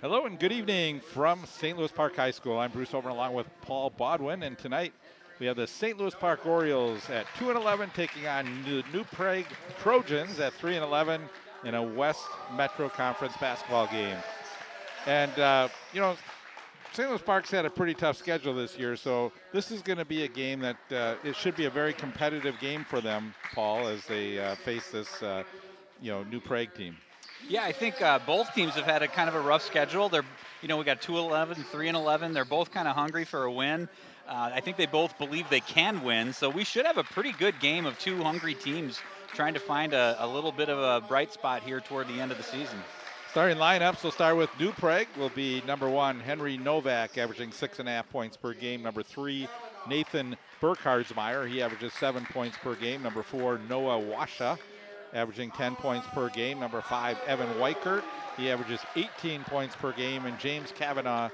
Hello and good evening from St. Louis Park High School. I'm Bruce Over along with Paul Bodwin, and tonight we have the St. Louis Park Orioles at 2-11 taking on the New Prague Trojans at 3-11 in a West Metro Conference basketball game. And, St. Louis Park's had a pretty tough schedule this year, so this is going to be a game that it should be a very competitive game for them, Paul, as they face this, New Prague team. Yeah, I think both teams have had a kind of a rough schedule. We got 2-11, 3-11. They're both kind of hungry for a win. I think they both believe they can win, so we should have a pretty good game of two hungry teams trying to find a little bit of a bright spot here toward the end of the season. Starting lineups, we'll start with New Prague. Will be number 1, Henry Novak, averaging 6.5 points per game. Number 3, Nathan Burkhardsmeyer. He averages 7 points per game. Number 4, Noah Washa, averaging 10 points per game. Number 5, Evan Weichert. He averages 18 points per game. And James Kavanaugh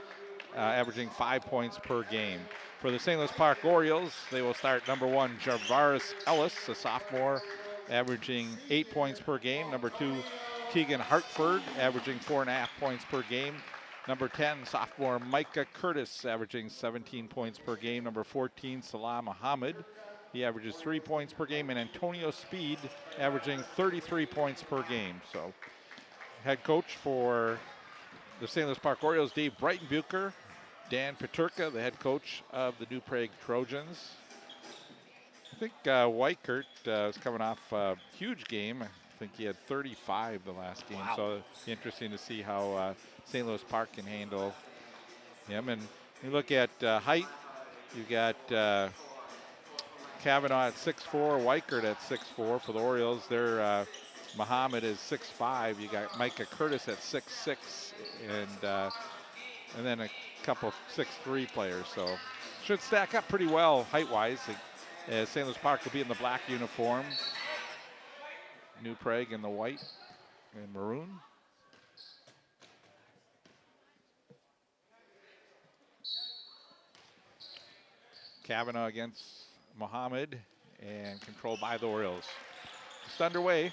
averaging 5 points per game. For the St. Louis Park Orioles, they will start number 1, Javaris Ellis, a sophomore, averaging 8 points per game. Number 2, Tegan Hartford, averaging 4.5 points per game. Number 10, sophomore Micah Curtis, averaging 17 points per game. Number 14, Salah Muhammad. He averages 3 points per game. And Antonio Speed, averaging 33 points per game. So, head coach for the St. Louis Park Orioles, Dave Breitenbucher. Dan Peterka, the head coach of the New Prague Trojans. I think Weichert is coming off a huge game. I think he had 35 the last game. Wow. So it'll be interesting to see how St. Louis Park can handle him. And you look at height, you got Kavanaugh at 6'4", Weichert at 6'4". For the Orioles, their Muhammad is 6'5". You got Micah Curtis at 6'6", and then a couple 6'3" players. So should stack up pretty well height-wise. St. Louis Park will be in the black uniform. New Prague in the white and maroon. Kavanaugh against Muhammad and controlled by the Orioles. Just underway.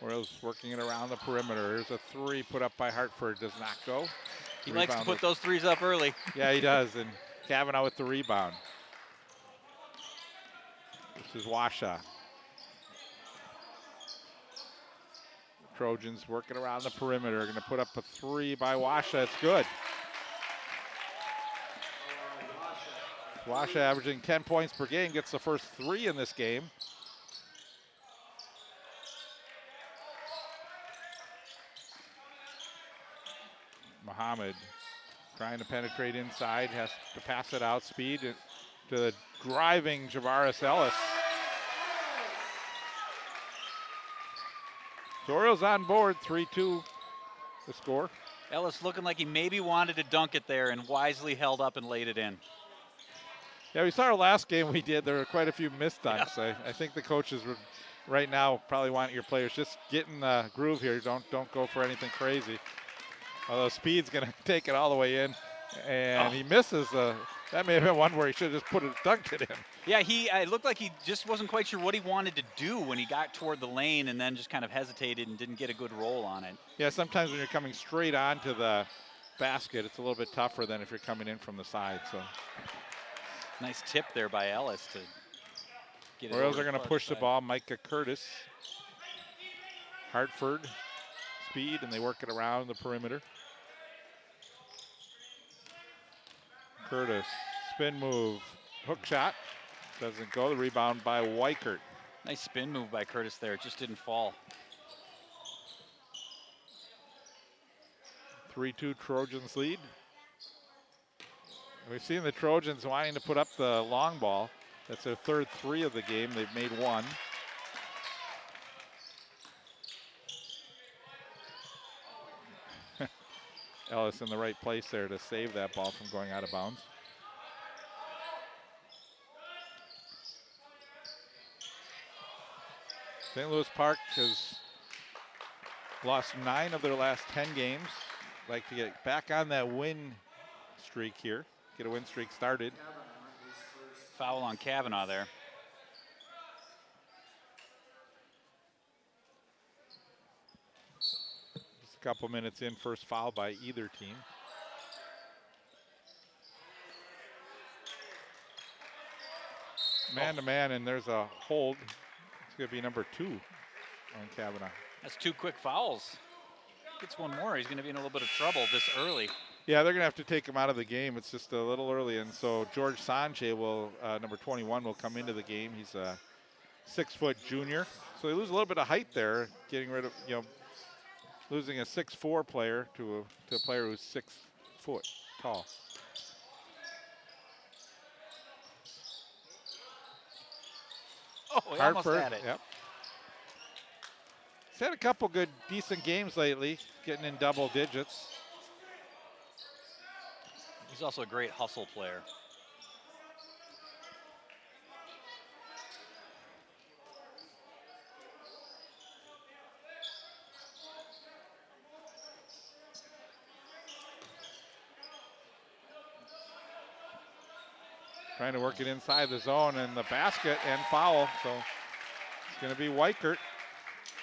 Orioles working it around the perimeter. Here's a 3 put up by Hartford. Does not go. He likes to put those threes up early. Yeah, he does. And Kavanaugh with the rebound. This is Washa. Trojans working around the perimeter. Going to put up a 3 by Washa. It's good. Washa averaging 10 points per game. Gets the first 3 in this game. Muhammad trying to penetrate inside. Has to pass it out. Speed to the driving Javaris Ellis. The Orioles on board, 3-2 the score. Ellis looking like he maybe wanted to dunk it there and wisely held up and laid it in. Yeah, we saw our last game we did. There were quite a few missed dunks. Yeah. I think the coaches would right now probably want your players just get in the groove here. Don't go for anything crazy. Although Speed's going to take it all the way in, and he misses. That may have been one where he should have just dunked it in. Yeah, it looked like he just wasn't quite sure what he wanted to do when he got toward the lane and then just kind of hesitated and didn't get a good roll on it. Yeah, sometimes when you're coming straight onto the basket, it's a little bit tougher than if you're coming in from the side. So nice tip there by Ellis to get it. Orioles are going to push the ball. Micah Curtis, Hartford, Speed, and they work it around the perimeter. Curtis, spin move, hook shot, doesn't go. The rebound by Weichert. Nice spin move by Curtis there, it just didn't fall. 3-2 Trojans lead. We've seen the Trojans wanting to put up the long ball. That's their third 3 of the game. They've made 1. Ellis in the right place there to save that ball from going out of bounds. St. Louis Park has lost 9 of their last 10 games. Like to get back on that win streak here. Get a win streak started. Foul on Kavanaugh there. couple minutes in, first foul by either team. Man to man, and there's a hold. It's going to be number 2 on Kavanaugh. That's 2 quick fouls. Gets one more, he's going to be in a little bit of trouble this early. Yeah, they're going to have to take him out of the game. It's just a little early, and so George Sanjay will, number 21, will come into the game. He's a 6-foot junior, so they lose a little bit of height there, getting rid of, losing a 6'4" player to a player who's 6 foot tall. Oh, he almost had it. Yep. He's had a couple good, decent games lately, getting in double digits. He's also a great hustle player. Trying to work it inside the zone and the basket and foul, so it's going to be Weichert.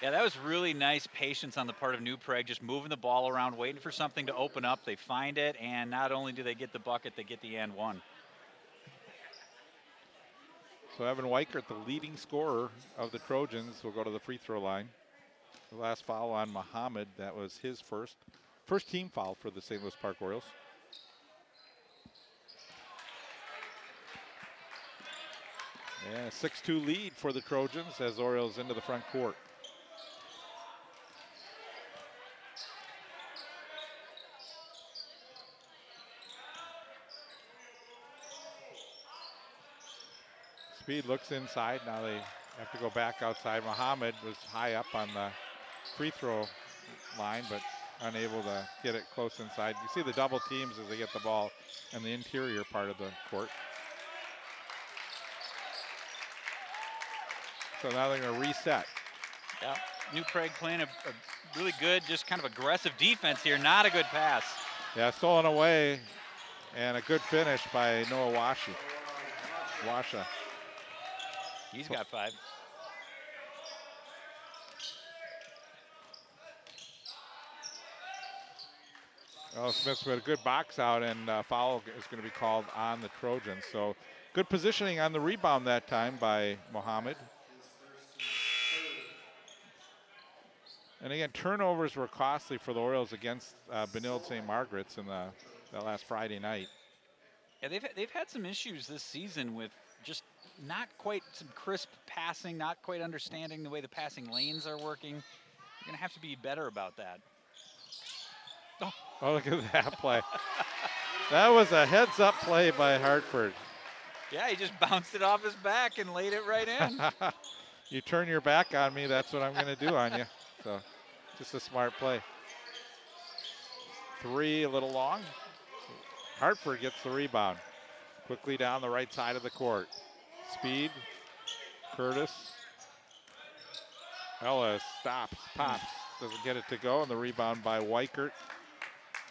Yeah, that was really nice patience on the part of New Prague, just moving the ball around, waiting for something to open up. They find it, and not only do they get the bucket, they get the and one. So Evan Weichert, the leading scorer of the Trojans, will go to the free throw line. The last foul on Muhammad, that was his first team foul for the St. Louis Park Orioles. Yeah, 6-2 lead for the Trojans as Orioles into the front court. Speed looks inside. Now they have to go back outside. Muhammad was high up on the free throw line, but unable to get it close inside. You see the double teams as they get the ball in the interior part of the court. So now they're going to reset. Yeah, New Prague playing a really good, just kind of aggressive defense here. Not a good pass. Yeah, stolen away, and a good finish by Noah Washa. He's got 5. Oh, Smith's got a good box out, and foul is going to be called on the Trojans. So good positioning on the rebound that time by Muhammad. And again, turnovers were costly for the Orioles against Benilde St. Margaret's in the last Friday night. Yeah, they've had some issues this season with just not quite some crisp passing, not quite understanding the way the passing lanes are working. You're going to have to be better about that. Oh, look at that play. That was a heads-up play by Hartford. Yeah, he just bounced it off his back and laid it right in. You turn your back on me, that's what I'm going to do on you. So just a smart play. 3 a little long. Hartford gets the rebound. Quickly down the right side of the court. Speed. Curtis. Ellis stops, pops. Doesn't get it to go, and the rebound by Weichert.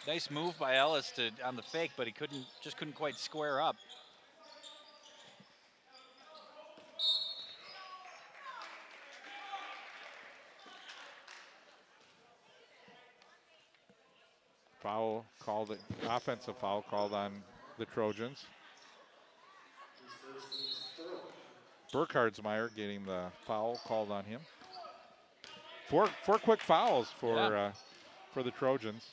Nice move by Ellis on the fake, but he just couldn't quite square up. Foul called, offensive foul called on the Trojans. Burkhardsmeyer getting the foul called on him. Four quick fouls for the Trojans.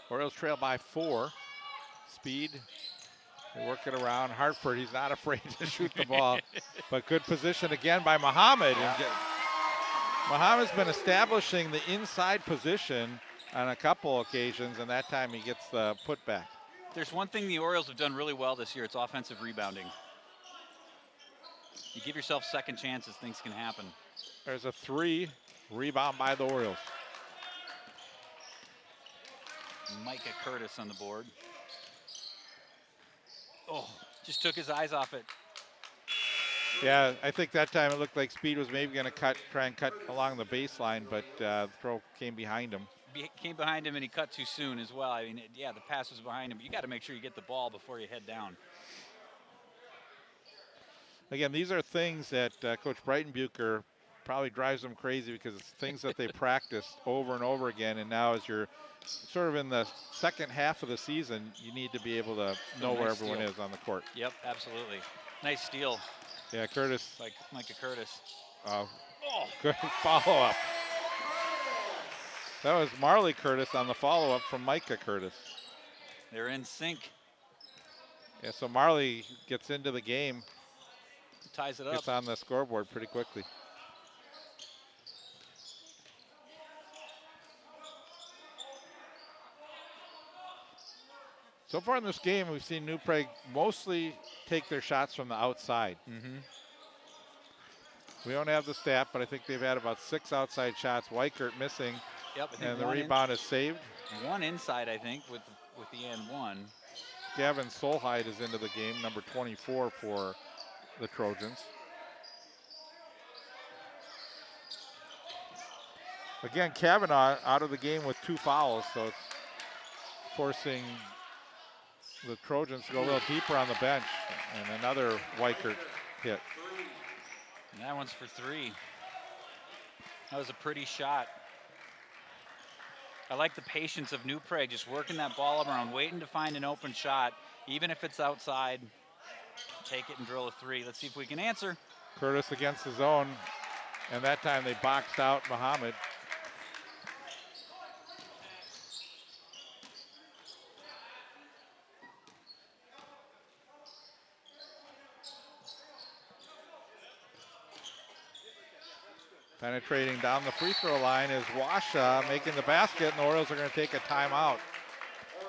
Orioles trail by 4. Speed, they work it around. Hartford, he's not afraid to shoot the ball, but good position again by Muhammad. Yeah. Muhammad's been establishing the inside position on a couple occasions, and that time he gets the putback. There's one thing the Orioles have done really well this year. It's offensive rebounding. You give yourself second chances, things can happen. There's a 3 rebound by the Orioles. Micah Curtis on the board. Oh, just took his eyes off it. Yeah, I think that time it looked like Speed was maybe going to try and cut along the baseline, but the throw came behind him. Came behind him and he cut too soon as well. I mean, the pass was behind him, but you got to make sure you get the ball before you head down. Again, these are things that Coach Breitenbucher probably drives them crazy because it's things that they practiced over and over again. And now as you're sort of in the second half of the season, you need to be able to know where everyone is on the court. Yep, absolutely. Nice steal. Yeah, Curtis. Like Micah Curtis. Good follow-up. That was Marley Curtis on the follow-up from Micah Curtis. They're in sync. Yeah, so Marley gets into the game. Ties it up. Gets on the scoreboard pretty quickly. So far in this game, we've seen New Prague mostly take their shots from the outside. We don't have the stat, but I think they've had about 6 outside shots. Weichert missing, Yep, I think and the rebound is saved. One inside, I think, with the and one. Gavin Solheid is into the game, number 24 for the Trojans. Again, Kavanaugh out of the game with 2 fouls, so it's forcing the Trojans to go a little deeper on the bench. And another Weichert hit. And that one's for 3. That was a pretty shot. I like the patience of New Prague, just working that ball around, waiting to find an open shot, even if it's outside. Take it and drill a 3. Let's see if we can answer. Curtis against his own, and that time they boxed out Muhammad. Penetrating down the free throw line is Washa making the basket, and the Orioles are going to take a timeout.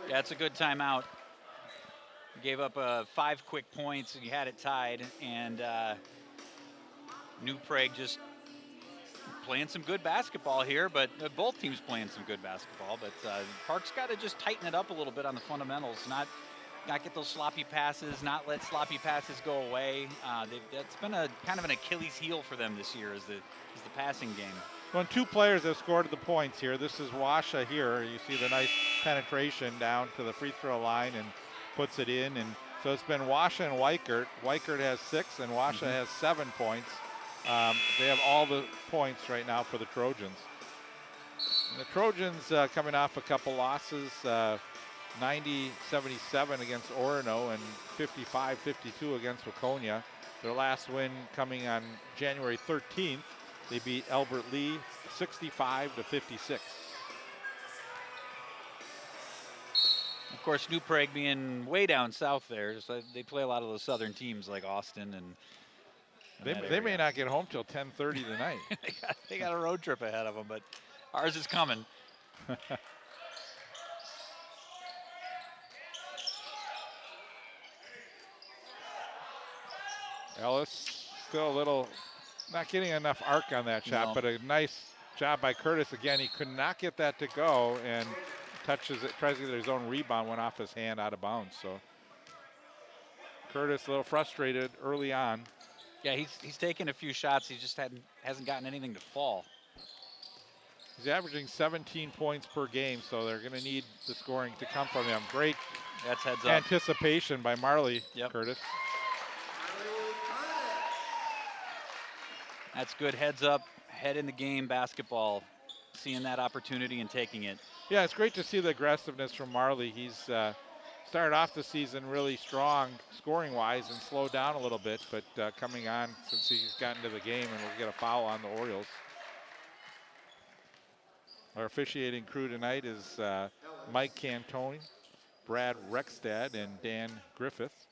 Yeah, it's a good timeout. Gave up 5 quick points, and you had it tied, and New Prague just playing some good basketball here, but both teams playing some good basketball, but Park's got to just tighten it up a little bit on the fundamentals, not get those sloppy passes, not let sloppy passes go away. That's been a kind of an Achilles heel for them this year, is the passing game. When 2 players have scored the points here, this is Washa here. You see the nice penetration down to the free throw line and puts it in. And so it's been Washa and Weichert. Weichert has 6 and Washa has 7 points. They have all the points right now for the Trojans. And the Trojans coming off a couple losses, 90-77 against Orono and 55-52 against Waconia. Their last win coming on January 13th. They beat Albert Lee 65-56. Of course, New Prague being way down south there, so they play a lot of those southern teams like Austin and they may not get home till 10:30 tonight. they got a road trip ahead of them, but ours is coming. Ellis still a little not getting enough arc on that shot, but a nice job by Curtis. Again, he could not get that to go and touches it, tries to get his own rebound, went off his hand out of bounds. So Curtis a little frustrated early on. Yeah, he's taken a few shots. He just hasn't gotten anything to fall. He's averaging 17 points per game, so they're going to need the scoring to come from him. Great That's heads up. Anticipation by Marley Curtis. That's good heads up, head in the game basketball, seeing that opportunity and taking it. Yeah, it's great to see the aggressiveness from Marley. He's started off the season really strong scoring-wise and slowed down a little bit, but coming on since he's gotten to the game, and we'll get a foul on the Orioles. Our officiating crew tonight is Mike Cantone, Brad Rexstad, and Dan Griffith.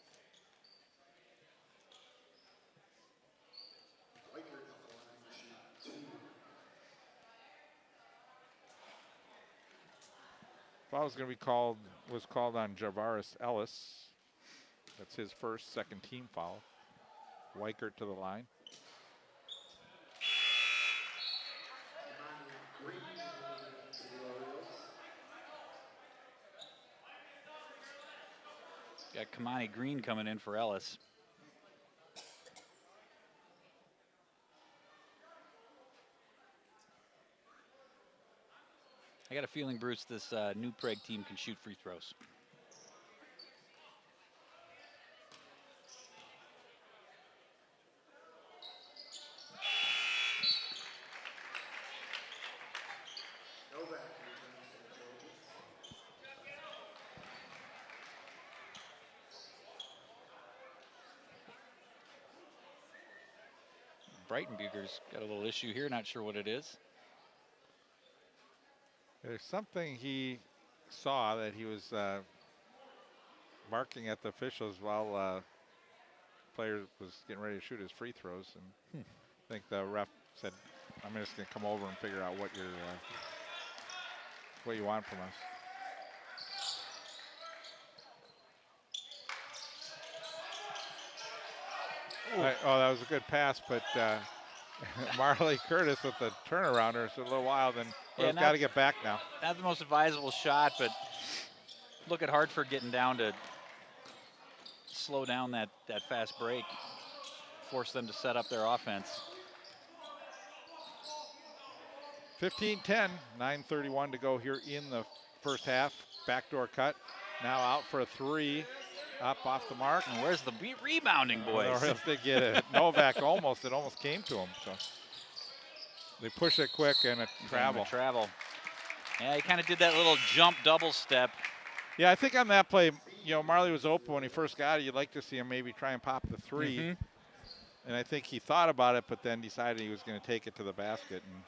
Foul was going to be called on Javaris Ellis. That's his first second team foul. Weichert to the line. Got Kamani Green coming in for Ellis. I got a feeling, Bruce, this New Prague team can shoot free throws. Breitenbucher's got a little issue here. Not sure what it is. There's something he saw that he was barking at the officials while player was getting ready to shoot his free throws, and I think the ref said, "I'm just going to come over and figure out what you want from us." Oh, that was a good pass, but Marley Curtis with the turnaround there. It's a little wild, and he's got to get back now. Not the most advisable shot, but look at Hartford getting down to slow down that fast break, force them to set up their offense. 15-10, 9:31 to go here in the first half. Backdoor cut, now out for a three. Up off the mark. And where's the rebounding, boys? The Orioles did get it. Novak it almost came to him. So they push it quick and it travel. Yeah, he kind of did that little jump double step. Yeah, I think on that play, Marley was open when he first got it. You'd like to see him maybe try and pop the three. And I think he thought about it, but then decided he was going to take it to the basket. And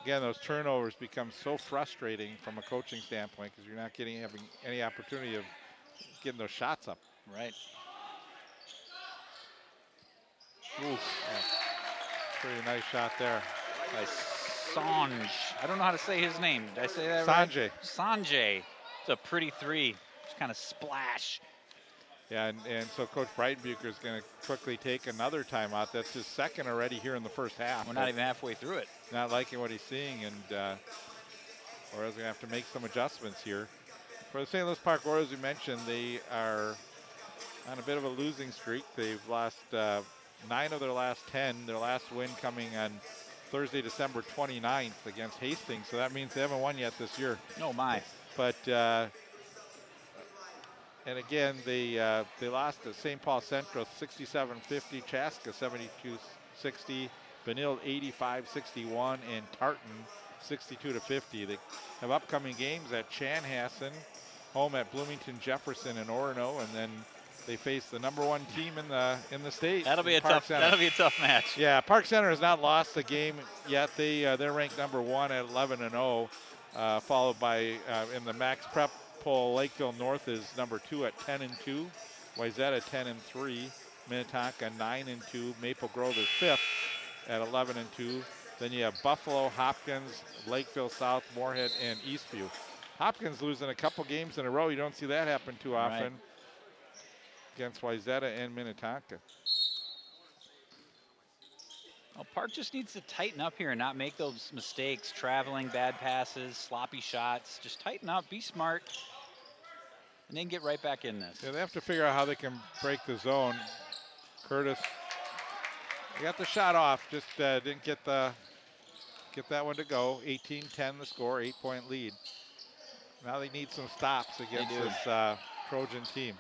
again, those turnovers become so frustrating from a coaching standpoint because you're not having any opportunity of getting those shots up. Right. Oof. Yeah. Pretty nice shot there. By Sanj. I don't know how to say his name. Did I say that Sanjay. right? Sanjay. It's a pretty three. Just kind of splash. Yeah, and so Coach Breitenbucher is going to quickly take another timeout. That's his second already here in the first half. We're not even halfway through it. Not liking what he's seeing, and Orioles are going to have to make some adjustments here. For the St. Louis Park Orioles, we mentioned they are on a bit of a losing streak. They've lost 9 of their last 10. Their last win coming on Thursday, December 29th against Hastings. So that means they haven't won yet this year. Oh, my. But and again, they lost to St. Paul Central 67-50, Chaska 72-60, Benil 85-61, and Tartan 62-50. They have upcoming games at Chanhassen, home at Bloomington Jefferson and Orono, and then they face the #1 team in the state. That'll be a tough match. Yeah, Park Center has not lost a game yet. They're ranked #1 at 11-0, followed by in the Max Prep poll, Lakeville North is #2 at 10-2, Wayzata 10-3, Minnetonka 9-2, Maple Grove is 5th at 11-2. Then you have Buffalo, Hopkins, Lakeville South, Moorhead, and Eastview. Hopkins losing a couple games in a row. You don't see that happen too often against Wayzata and Minnetonka. Well, Park just needs to tighten up here and not make those mistakes, traveling, bad passes, sloppy shots. Just tighten up, be smart, and then get right back in this. Yeah, they have to figure out how they can break the zone. Curtis, they got the shot off, just didn't get that one to go. 18-10 the score, 8-point lead. Now they need some stops against this Trojan team.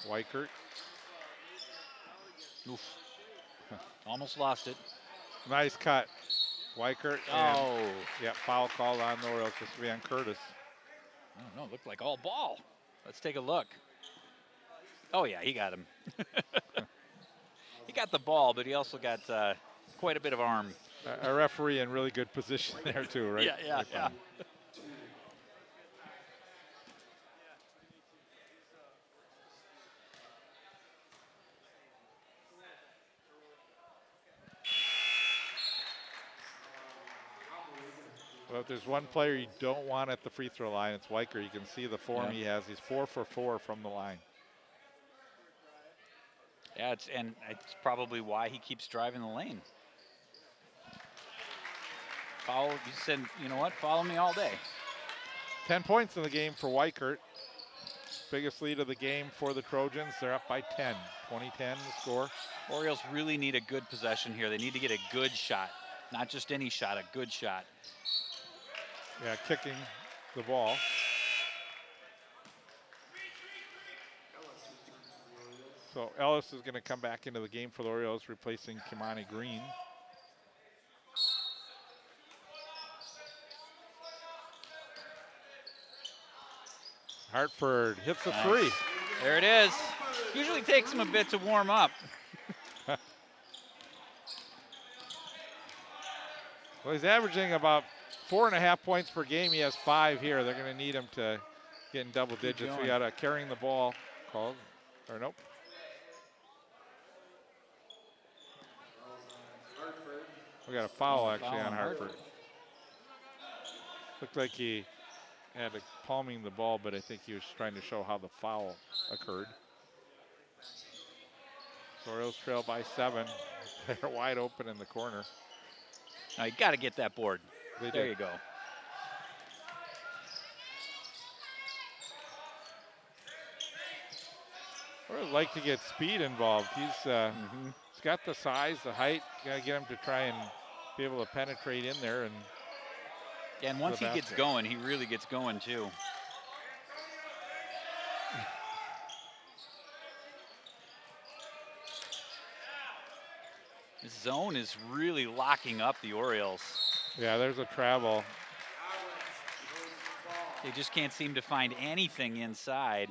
Weichert. Oof. Almost lost it. Nice cut. Weichert. Oh. Yeah, foul called on the Orioles. This will be on Curtis. I don't know, looked like all ball. Let's take a look. Oh, yeah, he got him. He got the ball, but he also got quite a bit of arm. A referee in really good position there, too, right? Yeah. Well, if there's one player you don't want at the free throw line, it's Weichert. You can see the form he has. He's 4 for 4 from the line. Yeah, it's probably why he keeps driving the lane. You said, you know what? Follow me all day. 10 points in the game for Weichert. Biggest lead of the game for the Trojans. They're up by 10. 20-10 the score. Orioles really need a good possession here. They need to get a good shot. Not just any shot, a good shot. Yeah, kicking the ball. So Ellis is going to come back into the game for the Orioles, replacing Kimani Green. Hartford hits a Nice. three. There it is. Usually takes him a bit to warm up. Well, he's averaging about 4.5 points per game. He has 5 here. They're going to need him to get in double digits. We got a carrying the ball called, or nope. We got a foul actually on Hartford. Looked like he had a palming the ball, but I think he was trying to show how the foul occurred. So Orioles trail by 7. They're wide open in the corner. Now you got to get that board. There you go. I would like to get Speed involved. He's got the size, the height. Got to get him to try and be able to penetrate in there. And once he gets going, he really gets going too. This zone is really locking up the Orioles. Yeah, there's a travel. They just can't seem to find anything inside.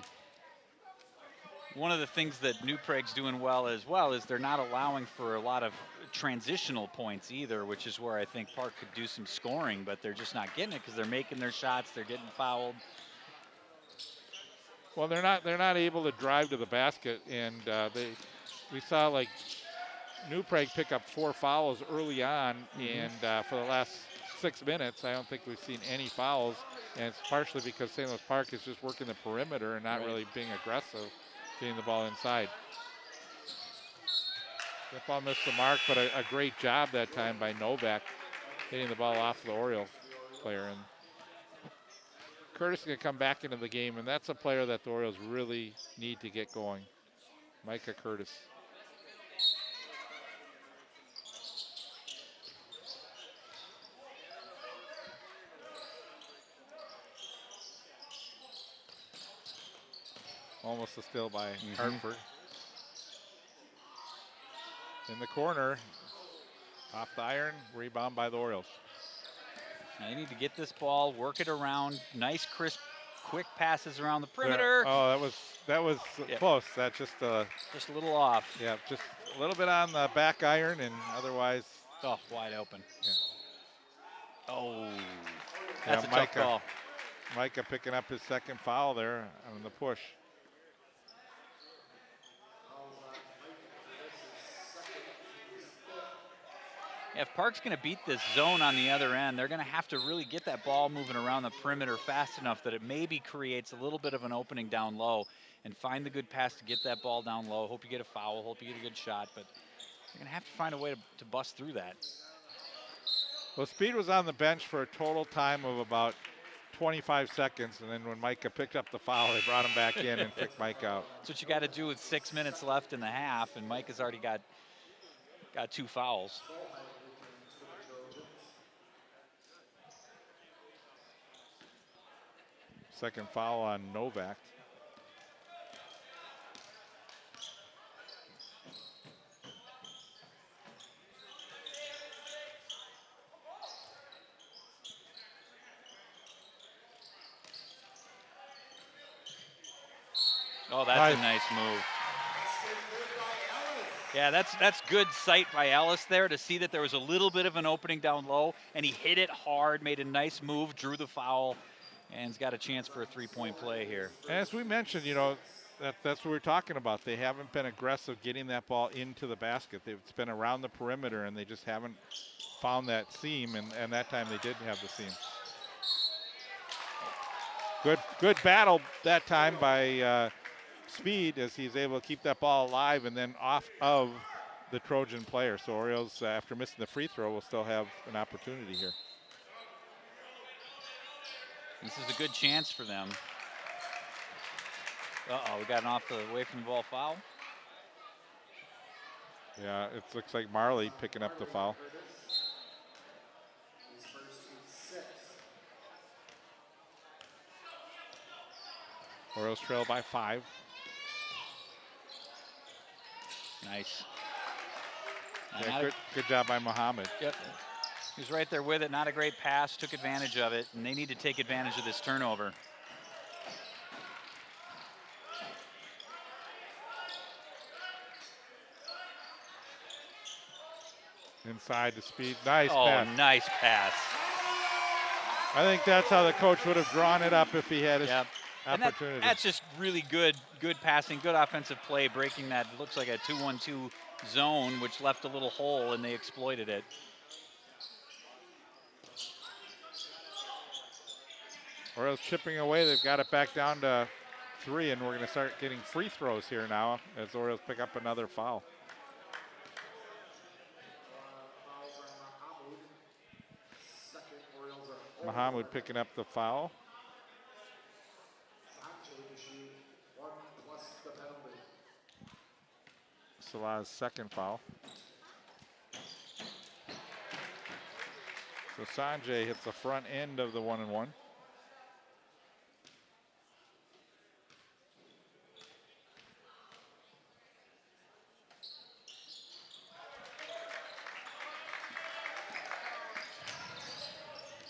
One of the things that New Prague's doing well as well is they're not allowing for a lot of transitional points either, which is where I think Park could do some scoring, but they're just not getting it because they're making their shots, they're getting fouled. Well, they're not able to drive to the basket, and we saw like New Prague pick up 4 fouls early on, and for the last 6 minutes, I don't think we've seen any fouls, and it's partially because St. Louis Park is just working the perimeter and not really being aggressive, getting the ball inside. That ball missed the mark, but a great job that time by Novak hitting the ball off the Oriole player. And Curtis is going to come back into the game, and that's a player that the Orioles really need to get going. Micah Curtis. Almost a steal by Hartford. In the corner, off the iron, rebound by the Orioles. Now they need to get this ball, work it around. Nice, crisp, quick passes around the perimeter. Yeah. Oh, that was close. That's just a little off. Yeah, just a little bit on the back iron, and otherwise. Oh, wide open. Yeah. Oh, that's a tough call. Micah picking up his second foul there on the push. If Park's going to beat this zone on the other end, they're going to have to really get that ball moving around the perimeter fast enough that it maybe creates a little bit of an opening down low and find the good pass to get that ball down low. Hope you get a foul, hope you get a good shot, but you're going to have to find a way to bust through that. Well, Speed was on the bench for a total time of about 25 seconds, and then when Micah picked up the foul, they brought him back in and kicked Mike out. That's what you got to do with 6 minutes left in the half, and Mike has already got 2 fouls. Second foul on Novak. Oh, that's a nice move. Yeah, that's good sight by Ellis there to see that there was a little bit of an opening down low, and he hit it hard, made a nice move, drew the foul, and he's got a chance for a 3-point play here. And as we mentioned, you know, that's what we're talking about. They haven't been aggressive getting that ball into the basket. It's been around the perimeter, and they just haven't found that seam, and that time they did have the seam. Good battle that time by Speed as he's able to keep that ball alive and then off of the Trojan player. So Orioles, after missing the free throw, will still have an opportunity here. This is a good chance for them. Uh-oh, we got an away from the ball foul. Yeah, it looks like Marley picking up the foul. Orioles trail by 5. Nice. Yeah, good job by Muhammad. Yep. He was right there with it. Not a great pass. Took advantage of it. And they need to take advantage of this turnover. Inside to Speed. Nice Oh, pass. nice pass. I think that's how the coach would have drawn it up if he had his opportunity. And that's just really good passing, good offensive play, breaking that, looks like a 2-1-2 zone, which left a little hole, and they exploited it. Orioles chipping away. They've got it back down to 3, and we're going to start getting free throws here now as Orioles pick up another foul. Mahamud picking up the foul. Salah's second foul. So Sanjay hits the front end of the 1-and-1.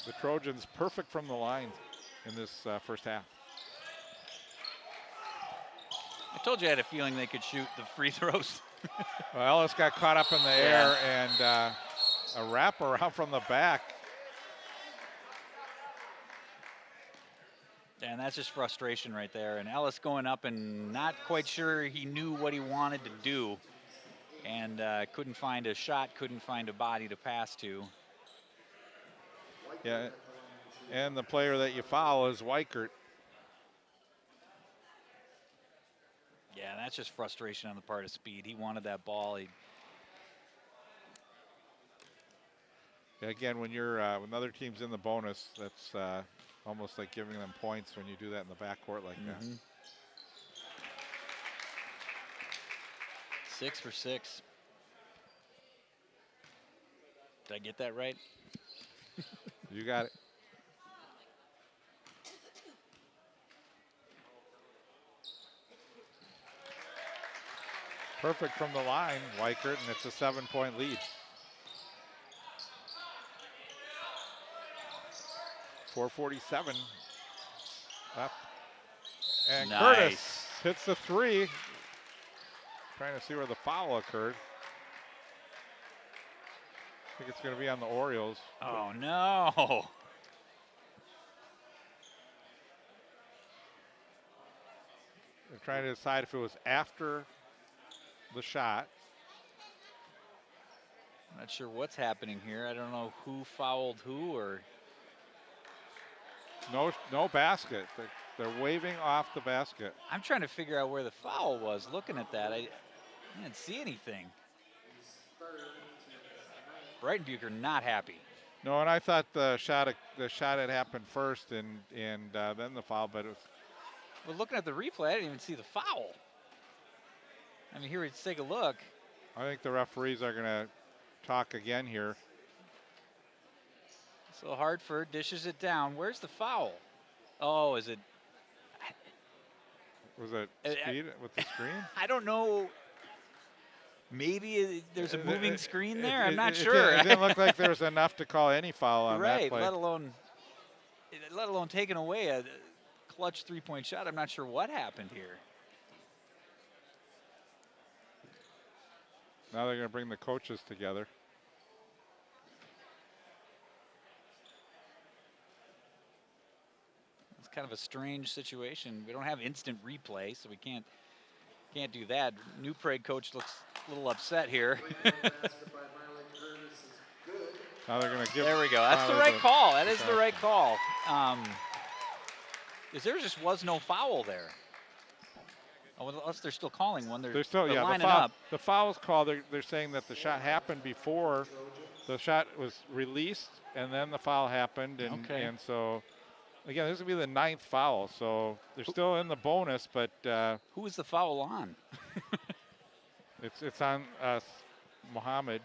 The Trojans perfect from the line in this first half. I told you I had a feeling they could shoot the free throws. Well, Ellis got caught up in the air and a wraparound from the back. And that's just frustration right there. And Ellis going up and not quite sure he knew what he wanted to do. And couldn't find a shot, couldn't find a body to pass to. Yeah, and the player that you foul is Weichert. Yeah, that's just frustration on the part of Speed. He wanted that ball. Again, when you're when other team's in the bonus, that's almost like giving them points when you do that in the backcourt like that. 6 for 6. Did I get that right? You got it. Perfect from the line, Weichert, and it's a 7-point lead. 4:47 left. And Nice. Curtis hits the 3. Trying to see where the foul occurred. I think it's going to be on the Orioles. Oh, no. They're trying to decide if it was after the shot. I'm not sure what's happening here. I don't know who fouled who or. No basket. They're waving off the basket. I'm trying to figure out where the foul was. Looking at that, I didn't see anything. Breitenbucher not happy. No, and I thought the shot had happened first and then the foul, but it was. Well, looking at the replay, I didn't even see the foul. I mean, here, let's take a look. I think the referees are going to talk again here. So Hartford dishes it down. Where's the foul? Oh, is it? Was it Speed with the screen? I don't know. Maybe there's a moving screen there. I'm not sure. It didn't look like there was enough to call any foul on that play. Let alone taking away a clutch 3-point shot. I'm not sure what happened here. Now they're going to bring the coaches together. It's kind of a strange situation. We don't have instant replay, so we can't do that. New Prague coach looks a little upset here. Now they're going to give. There we go. That's the right call. That is the right call. There just was no foul there. Oh, unless they're still calling one. They're still lining up. The foul's called. They're saying that the shot happened before the shot was released, and then the foul happened, and so again, this will be the 9th foul. So they're still in the bonus, but who is the foul on? it's on Mohammed,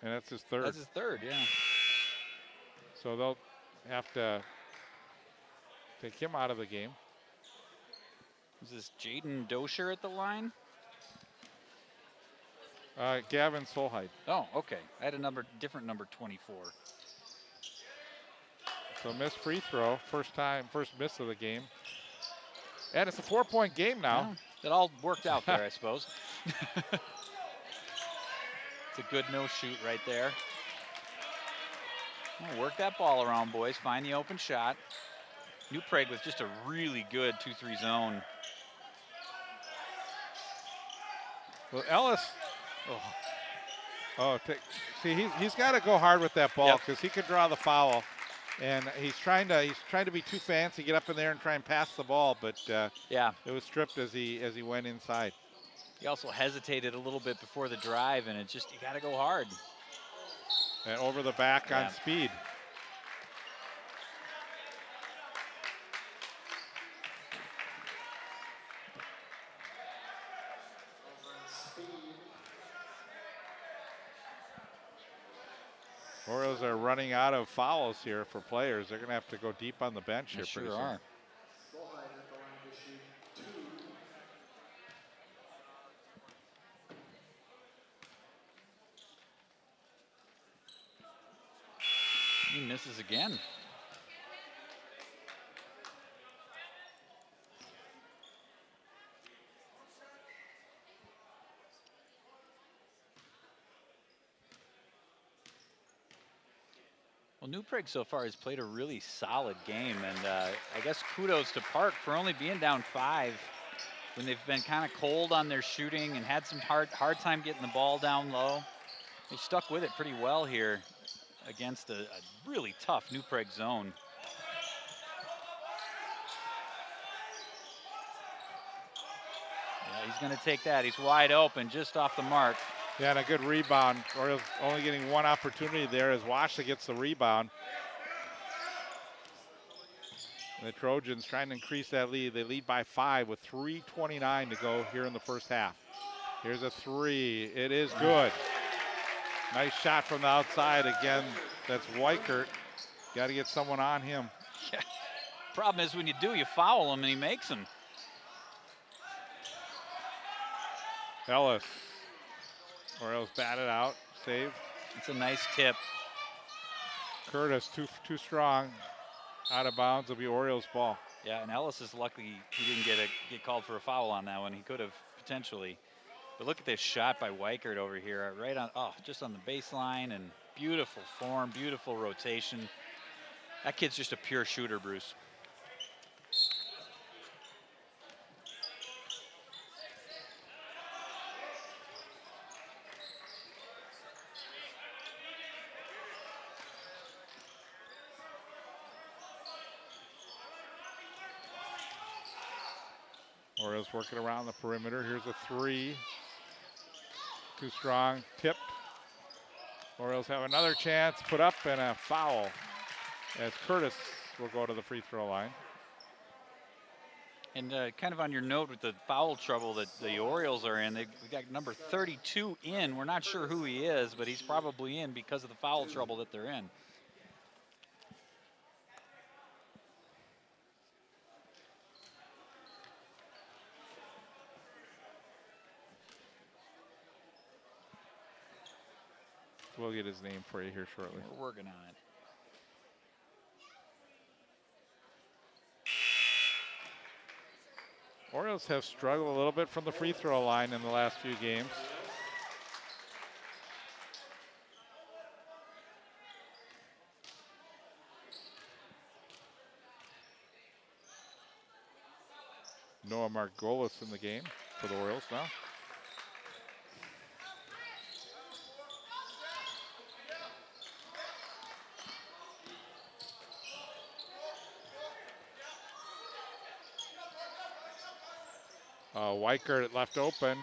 and that's his 3rd. That's his 3rd, yeah. So they'll have to take him out of the game. Is this Jaden Dosher at the line? Gavin Solheid. Oh, okay. I had a different number 24. So missed free throw, first miss of the game. And it's a 4-point game now. Yeah, it all worked out there, I suppose. It's a good no shoot right there. Well, work that ball around, boys. Find the open shot. New Prague with just a really good 2-3 zone. Well, Ellis. See, he's got to go hard with that ball because he could draw the foul, and he's trying to be too fancy, get up in there and try and pass the ball, but yeah, it was stripped as he went inside. He also hesitated a little bit before the drive, and it's just, you got to go hard. And over the back on speed. Orioles are running out of fouls here for players. They're going to have to go deep on the bench here pretty soon. Are. He misses again. Well, New Prague so far has played a really solid game, and I guess kudos to Park for only being down 5 when they've been kind of cold on their shooting and had some hard time getting the ball down low. They stuck with it pretty well here against a really tough New Prague zone. Yeah, he's going to take that. He's wide open, just off the mark. Yeah, and a good rebound. Orioles only getting one opportunity there as Washa gets the rebound. The Trojans trying to increase that lead. They lead by 5 with 3:29 to go here in the first half. Here's a 3. It is good. Nice shot from the outside. Again, that's Weichert. Got to get someone on him. Yeah. Problem is when you do, you foul him and he makes them. Ellis. Orioles batted out. Save. It's a nice tip. Curtis too strong. Out of bounds. It'll be Orioles ball. Yeah, and Ellis is lucky he didn't get called for a foul on that one. He could have potentially. But look at this shot by Weichert over here, right on, just on the baseline, and beautiful form, beautiful rotation. That kid's just a pure shooter, Bruce. Orioles working around the perimeter. Here's a 3. Too strong, tipped. Orioles have another chance, put up, and a foul as Curtis will go to the free throw line. And kind of on your note with the foul trouble that the Orioles are in, we got number 32 in. We're not sure who he is, but he's probably in because of the foul trouble that they're in. We'll get his name for you here shortly. We're working on it. Orioles have struggled a little bit from the free throw line in the last few games. Noah Margolis in the game for the Orioles now. Weichert left open,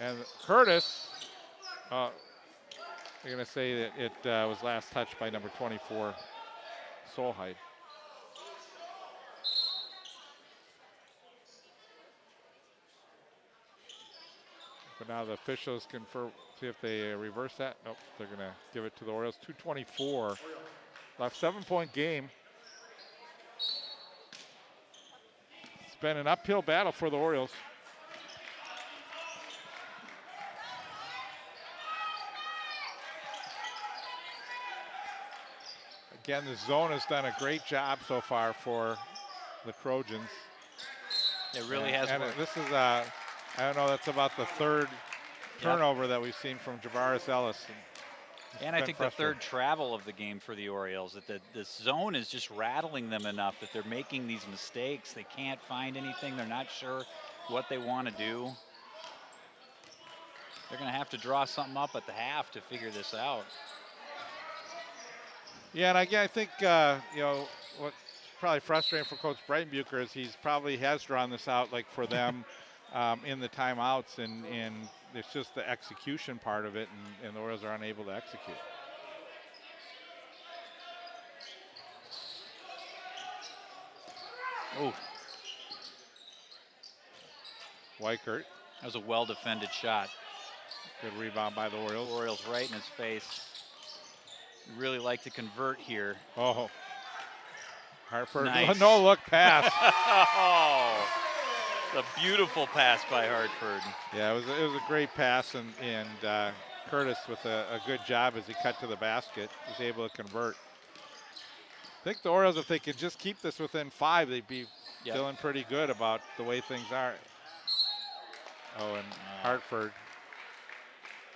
and Curtis, they're going to say that it was last touched by number 24, Solheid. But now the officials see if they reverse that. Nope, they're going to give it to the Orioles. 2:24 left, 7-point game. It's been an uphill battle for the Orioles. Again, the zone has done a great job so far for the Trojans. It really has worked. This is, I don't know, that's about the third turnover that we've seen from Javaris Ellis. And I think the third travel of the game for the Orioles, that the zone is just rattling them enough that they're making these mistakes. They can't find anything. They're not sure what they want to do. They're going to have to draw something up at the half to figure this out. Yeah, and again, I think, what's probably frustrating for Coach Breitenbucher is he's probably has drawn this out like for them in the timeouts, and it's just the execution part of it, and the Orioles are unable to execute. Oh. Weichert. That was a well-defended shot. Good rebound by the Orioles. Orioles right in his face. Really like to convert here. Oh. Hartford, nice. No look pass. Oh, the beautiful pass by Hartford. Yeah, it was a great pass, and Curtis with a good job as he cut to the basket, was able to convert. I think the Orioles, if they could just keep this within 5, they'd be feeling pretty good about the way things are. Oh, and Hartford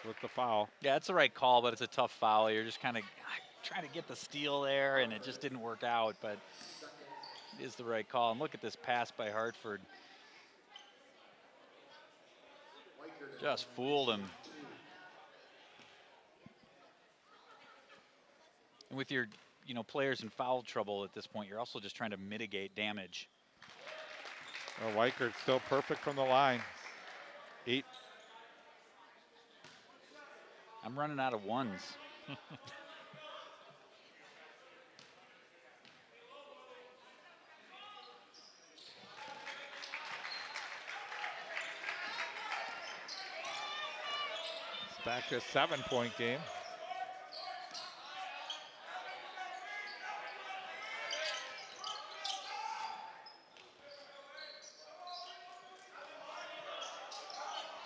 with the foul. Yeah, it's the right call, but it's a tough foul. You're just kind of trying to get the steal there, and it just didn't work out, but it is the right call. And look at this pass by Hartford. Just fooled him. And with your, players in foul trouble at this point, you're also just trying to mitigate damage. Well, Weichert's still perfect from the line. 8. I'm running out of ones. It's back to a 7-point game.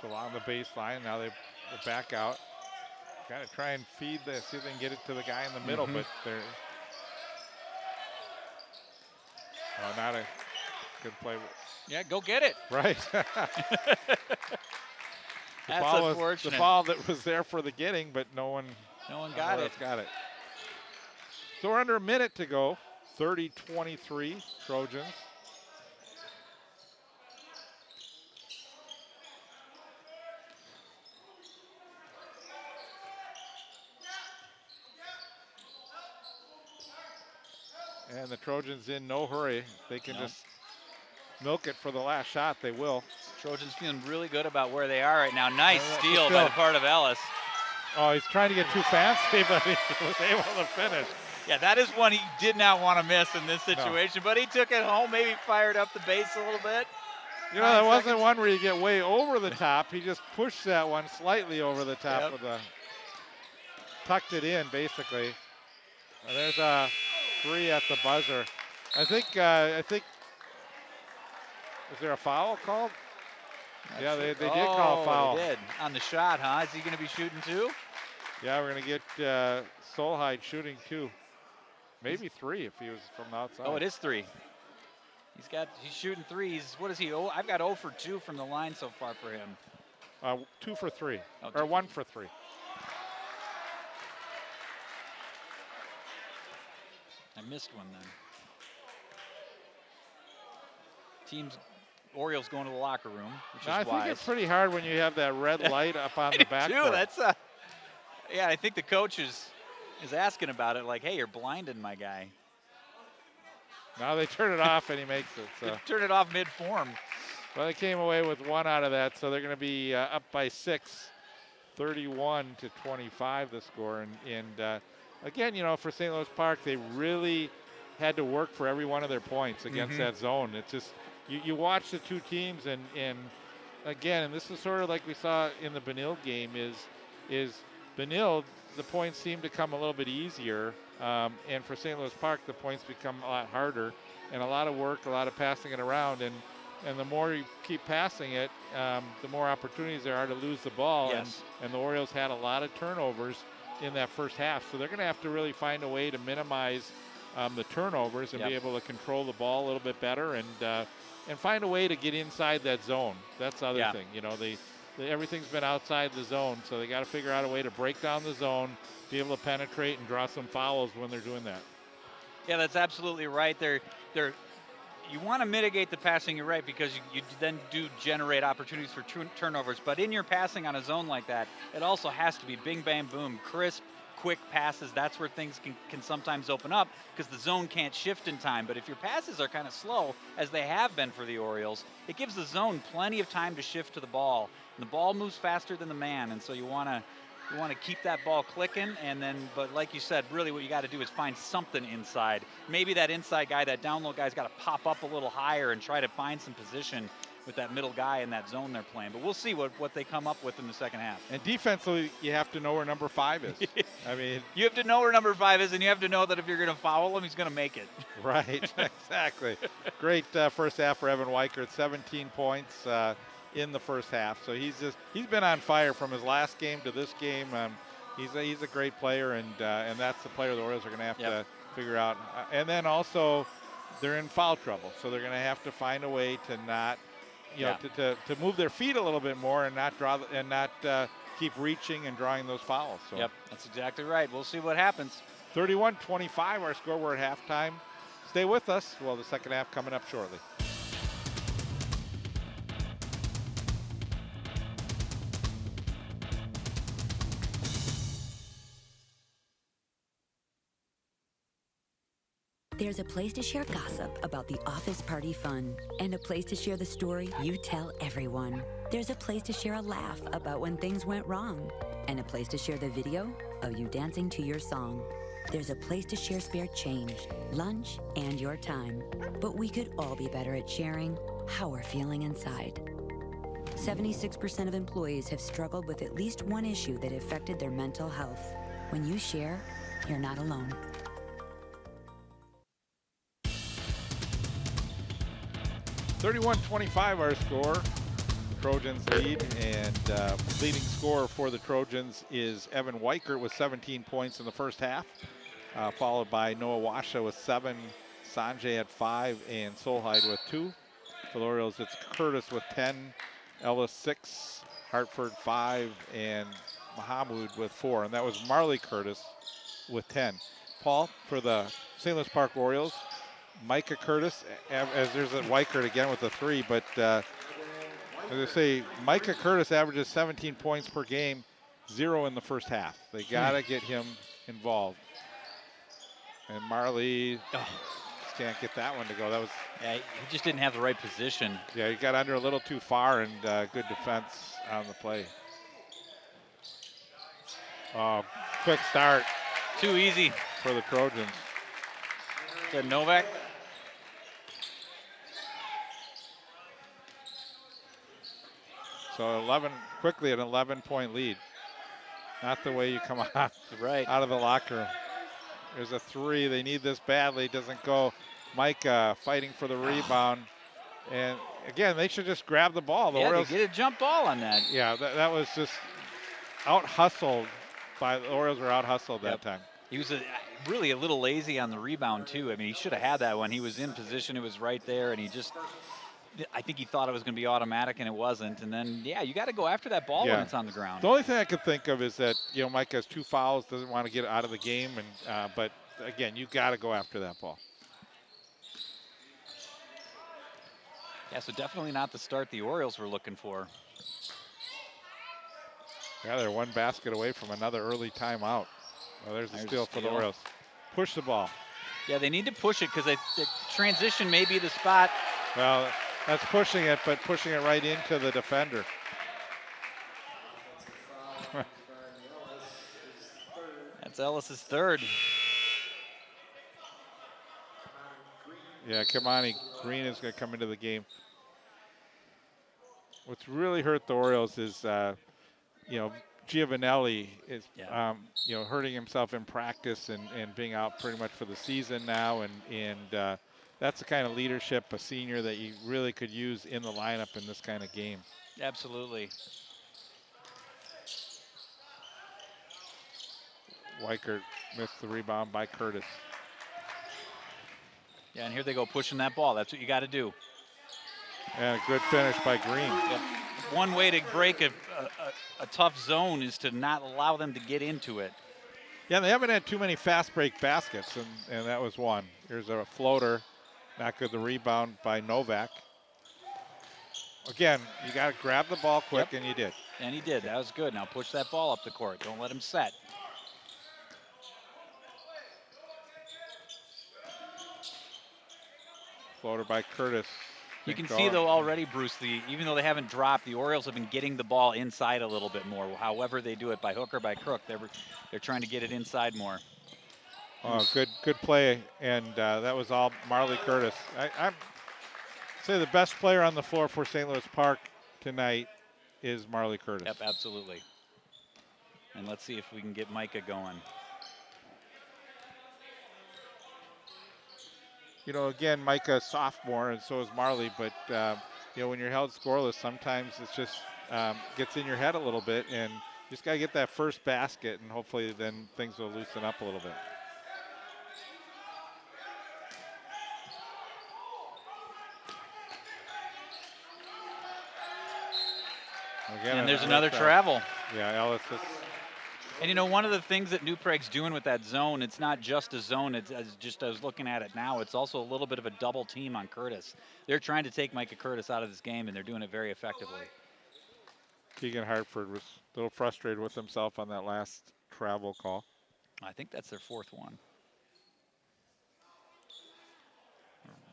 So along the baseline, now they're back out. Got to try and feed this, see if they can get it to the guy in the middle, but they're not a good play. Yeah, go get it. Right. That's unfortunate. The ball that was there for the getting, but no one got it. Got it. So we're under a minute to go. 30-23 Trojans. And the Trojans in no hurry. If they can just milk it for the last shot, they will. Trojans feeling really good about where they are right now. Nice steal by the part of Ellis. Oh, he's trying to get too fancy, but he was able to finish. Yeah, that is one he did not want to miss in this situation, but he took it home, maybe fired up the base a little bit. That wasn't one where you get way over the top. He just pushed that one slightly over the top of tucked it in, basically. And there's a 3 at the buzzer. I think, is there a foul called? Yeah, they did call a foul. They did. On the shot, huh? Is he going to be shooting 2? Yeah, we're going to get Solheid shooting 2. Maybe 3 if he was from the outside. Oh, it is 3. He's shooting 3s. What is he? Oh, I've got 0 for 2 from the line so far for him. 2 for 3, or 1 for 3. I missed one then. Orioles going to the locker room, which is wise. I think it's pretty hard when you have that red light up on the backboard. Yeah, I think the coach is asking about it, like, hey, you're blinding my guy. Now they turn it off and he makes it. So. Turn it off mid-form. Well, they came away with 1 out of that, so they're going to be up by 6, 31-25 the score. And again, for St. Louis Park, they really had to work for every one of their points against that zone. It's just you watch the two teams, and again, and this is sort of like we saw in the Benilde game, is Benilde, the points seem to come a little bit easier, and for St. Louis Park, the points become a lot harder, and a lot of work, a lot of passing it around, and the more you keep passing it, the more opportunities there are to lose the ball. Yes. And the Orioles had a lot of turnovers in that first half, so they're going to have to really find a way to minimize the turnovers and be able to control the ball a little bit better, and find a way to get inside that zone. That's the other thing. The everything's been outside the zone, so they got to figure out a way to break down the zone, be able to penetrate and draw some fouls when they're doing that. Yeah, that's absolutely right. You want to mitigate the passing, you're right, because you then do generate opportunities for turnovers. But in your passing on a zone like that, it also has to be bing, bang, boom, crisp, quick passes. That's where things can sometimes open up because the zone can't shift in time. But if your passes are kind of slow, as they have been for the Orioles, it gives the zone plenty of time to shift to the ball. And the ball moves faster than the man, and so you want to keep that ball clicking, and then, but like you said, really what you got to do is find something inside. Maybe that inside guy, that down low guy's got to pop up a little higher and try to find some position with that middle guy in that zone they're playing. But we'll see what they come up with in the second half. And defensively, you have to know where number 5 is. I mean, you have to know where number 5 is, and you have to know that if you're going to foul him, he's going to make it. Right, exactly. Great first half for Evan Weichert, 17 points in the first half. So he's been on fire from his last game to this game. He's a great player, and that's the player the Orioles are going to have to figure out. And then also, they're in foul trouble, so they're going to have to find a way to not, to move their feet a little bit more and not keep reaching and drawing those fouls. So. Yep, that's exactly right. We'll see what happens. 31-25, our score. We're at halftime. Stay with us. Well, the second half coming up shortly. There's a place to share gossip about the office party fun, and a place to share the story you tell everyone. There's a place to share a laugh about when things went wrong, and a place to share the video of you dancing to your song. There's a place to share spare change, lunch, and your time. But we could all be better at sharing how we're feeling inside. 76% of employees have struggled with at least one issue that affected their mental health. When you share, you're not alone. 31-25 our score. Trojans lead, and leading scorer for the Trojans is Evan Weichert with 17 points in the first half, followed by Noah Washa with 7, Sanjay at 5, and Solheim with 2. For the Orioles, it's Curtis with 10, Ellis 6, Hartford 5, and Mahamud with 4. And that was Marley Curtis with 10. Paul, for the St. Louis Park Orioles, Micah Curtis, as there's a Weichert again with a 3, but as I say, Micah Curtis averages 17 points per game, 0 in the first half. They got to get him involved. And Marley just can't get that one to go. That was he just didn't have the right position. Yeah, he got under a little too far, and good defense on the play. Quick start. Too easy for the Trojans. Is that Novak? So 11, quickly an 11-point lead. Not the way you come out, out of the locker room. There's a 3. They need this badly. Doesn't go. Micah fighting for the rebound. And again, they should just grab the ball. The Orioles, they get a jump ball on that. Yeah, that was just out-hustled. The Orioles were out-hustled that time. He was really a little lazy on the rebound, too. I mean, he should have had that one. He was in position. It was right there, and I think he thought it was going to be automatic, and it wasn't. And then, you got to go after that ball when it's on the ground. The only thing I could think of is that, Mike has 2 fouls, doesn't want to get out of the game. But, again, you got to go after that ball. Yeah, so definitely not the start the Orioles were looking for. Yeah, they're one basket away from another early timeout. Well, there's a steal for the Orioles. Push the ball. Yeah, they need to push it because the transition may be the spot. Well, that's pushing it, but pushing it right into the defender. That's Ellis's 3rd. Yeah, Kamani Green is going to come into the game. What's really hurt the Orioles is, Giovanelli is, hurting himself in practice and being out pretty much for the season now. And that's the kind of leadership, a senior, that you really could use in the lineup in this kind of game. Absolutely. Weichert missed the rebound by Curtis. Yeah, and here they go pushing that ball. That's what you got to do. And a good finish by Green. Yep. one way to break a tough zone is to not allow them to get into it. Yeah, they haven't had too many fast break baskets, and that was one. Here's a floater. Not good. The rebound by Novak. Again, you got to grab the ball quick, and you did. And he did. That was good. Now push that ball up the court. Don't let him set. Floater by Curtis. You can see, though, already, Bruce, even though they haven't dropped, the Orioles have been getting the ball inside a little bit more. However they do it, by hook or by crook, they're trying to get it inside more. Oh, good play, and that was all Marley Curtis. I'd say the best player on the floor for St. Louis Park tonight is Marley Curtis. Yep, absolutely. And let's see if we can get Micah going. You know, again, Micah's sophomore, and so is Marley, but, you know, when you're held scoreless, sometimes it's just gets in your head a little bit, and you just got to get that first basket, and hopefully then things will loosen up a little bit. Again, and there's another travel. Yeah, Ellis is. And, you know, one of the things that New Prague's doing with that zone, it's not just a zone. It's just, I was looking at it now, it's also a little bit of a double team on Curtis. They're trying to take Micah Curtis out of this game, and they're doing it very effectively. Keegan Hartford was a little frustrated with himself on that last travel call. I think that's their fourth one.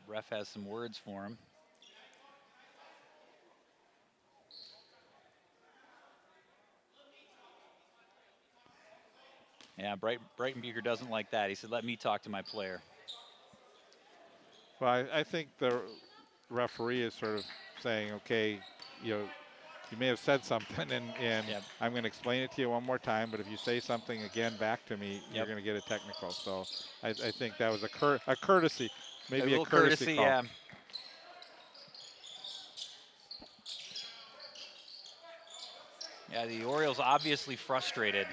Ref has some words for him. Yeah, Breitenbucher doesn't like that. He said, let me talk to my player. Well, I think the referee is sort of saying, okay, you know, you may have said something, and Yep. I'm going to explain it to you one more time, but if you say something again back to me, you're going to get a technical. So I think that was a courtesy, maybe a courtesy call. Yeah. Yeah, the Orioles obviously frustrated.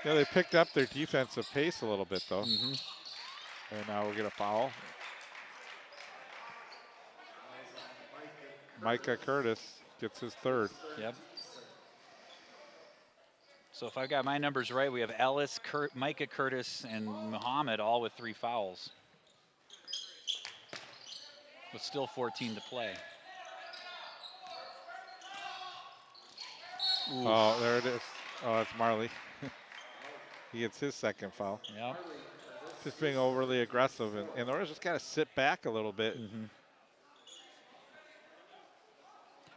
Yeah, they picked up their defensive pace a little bit, though. Mm-hmm. And now we'll get a foul. Micah Curtis gets his third. Yep. So if I've got my numbers right, we have Ellis, Micah Curtis, and Muhammad all with 3 fouls. With still 14 to play. Ooh. Oh, there it is. Oh, that's Marley. He gets his second foul. Yep. Just being overly aggressive, and the Orioles just got to sit back a little bit. Mm-hmm.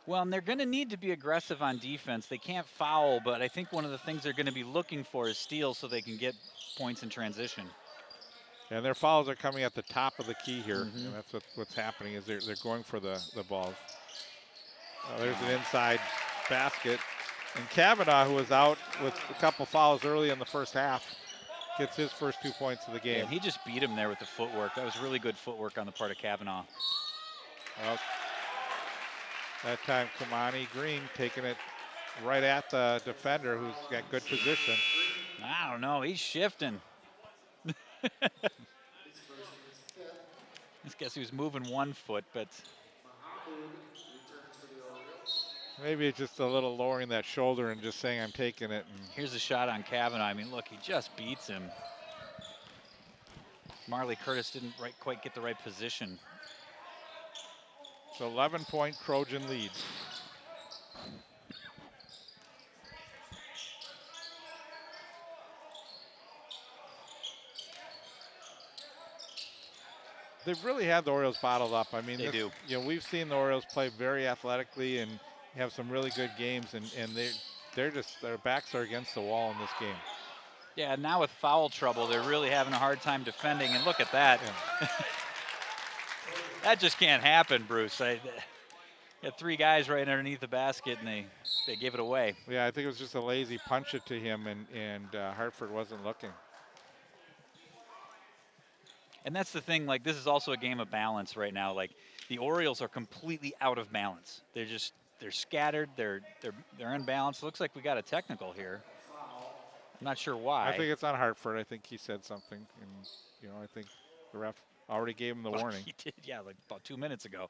Well, and they're going to need to be aggressive on defense. They can't foul, but I think one of the things they're going to be looking for is steals so they can get points in transition. And their fouls are coming at the top of the key here, Mm-hmm. and that's what's happening is they're going for the balls. There's an inside basket. And Kavanaugh, who was out with a couple fouls early in the first half, gets his first 2 points of the game. Yeah, he just beat him there with the footwork. That was really good footwork on the part of Kavanaugh. Well, that time Kamani Green taking it right at the defender who's got good position. I don't know, he's shifting. I guess he was moving 1 foot, but maybe it's just a little lowering that shoulder and just saying I'm taking it. And here's a shot on Kavanaugh. I mean, look, he just beats him. Marley Curtis didn't quite get the right position. it's an 11-point Trojan lead. They've really had the Orioles bottled up. I mean, They do. You know, we've seen the Orioles play very athletically and have some really good games, and they're just, their backs are against the wall in this game. Yeah, now with foul trouble, they're really having a hard time defending. And look at that. Yeah. That just can't happen, Bruce. They had 3 guys right underneath the basket, and they gave it away. Yeah, I think it was just a lazy punch it to him, and Hartford wasn't looking. And that's the thing, like, this is also a game of balance right now. Like, the Orioles are completely out of balance. They're scattered, they're unbalanced. Looks like we got a technical here. I'm not sure why. I think it's on Hartford. I think he said something, and you know, I think the ref already gave him the warning. He did, yeah, like about 2 minutes ago.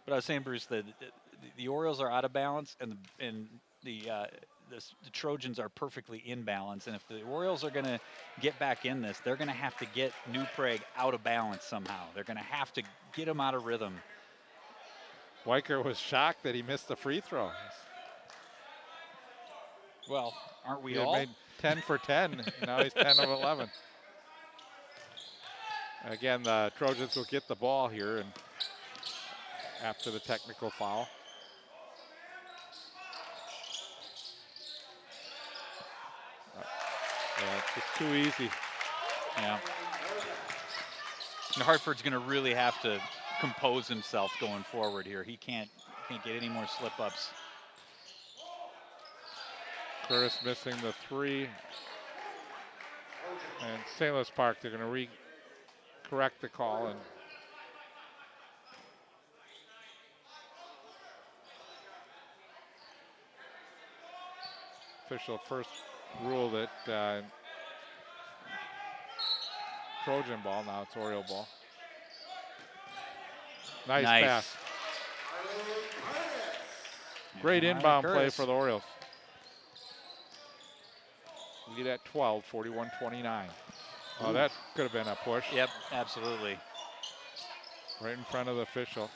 But I was saying, Bruce, the Orioles are out of balance, and the Trojans are perfectly in balance. And if the Orioles are going to get back in this, they're going to have to get New Prague out of balance somehow. They're going to have to get them out of rhythm. Weicker was shocked that he missed the free throw. Well, aren't we He all? made 10 for 10. Now he's 10 of 11. Again, the Trojans will get the ball here and after the technical foul. Yeah, it's just too easy. Yeah. And Hartford's going to really have to compose himself going forward here. He can't get any more slip-ups. Curtis missing the three. And St. Louis Park, they're going to correct the call. And official first rule that Trojan ball, now it's Oriole ball. Nice pass. Great inbound play for the Orioles. Lead at 12, 41-29. Oh, that could have been a push. Yep, absolutely. Right in front of the official.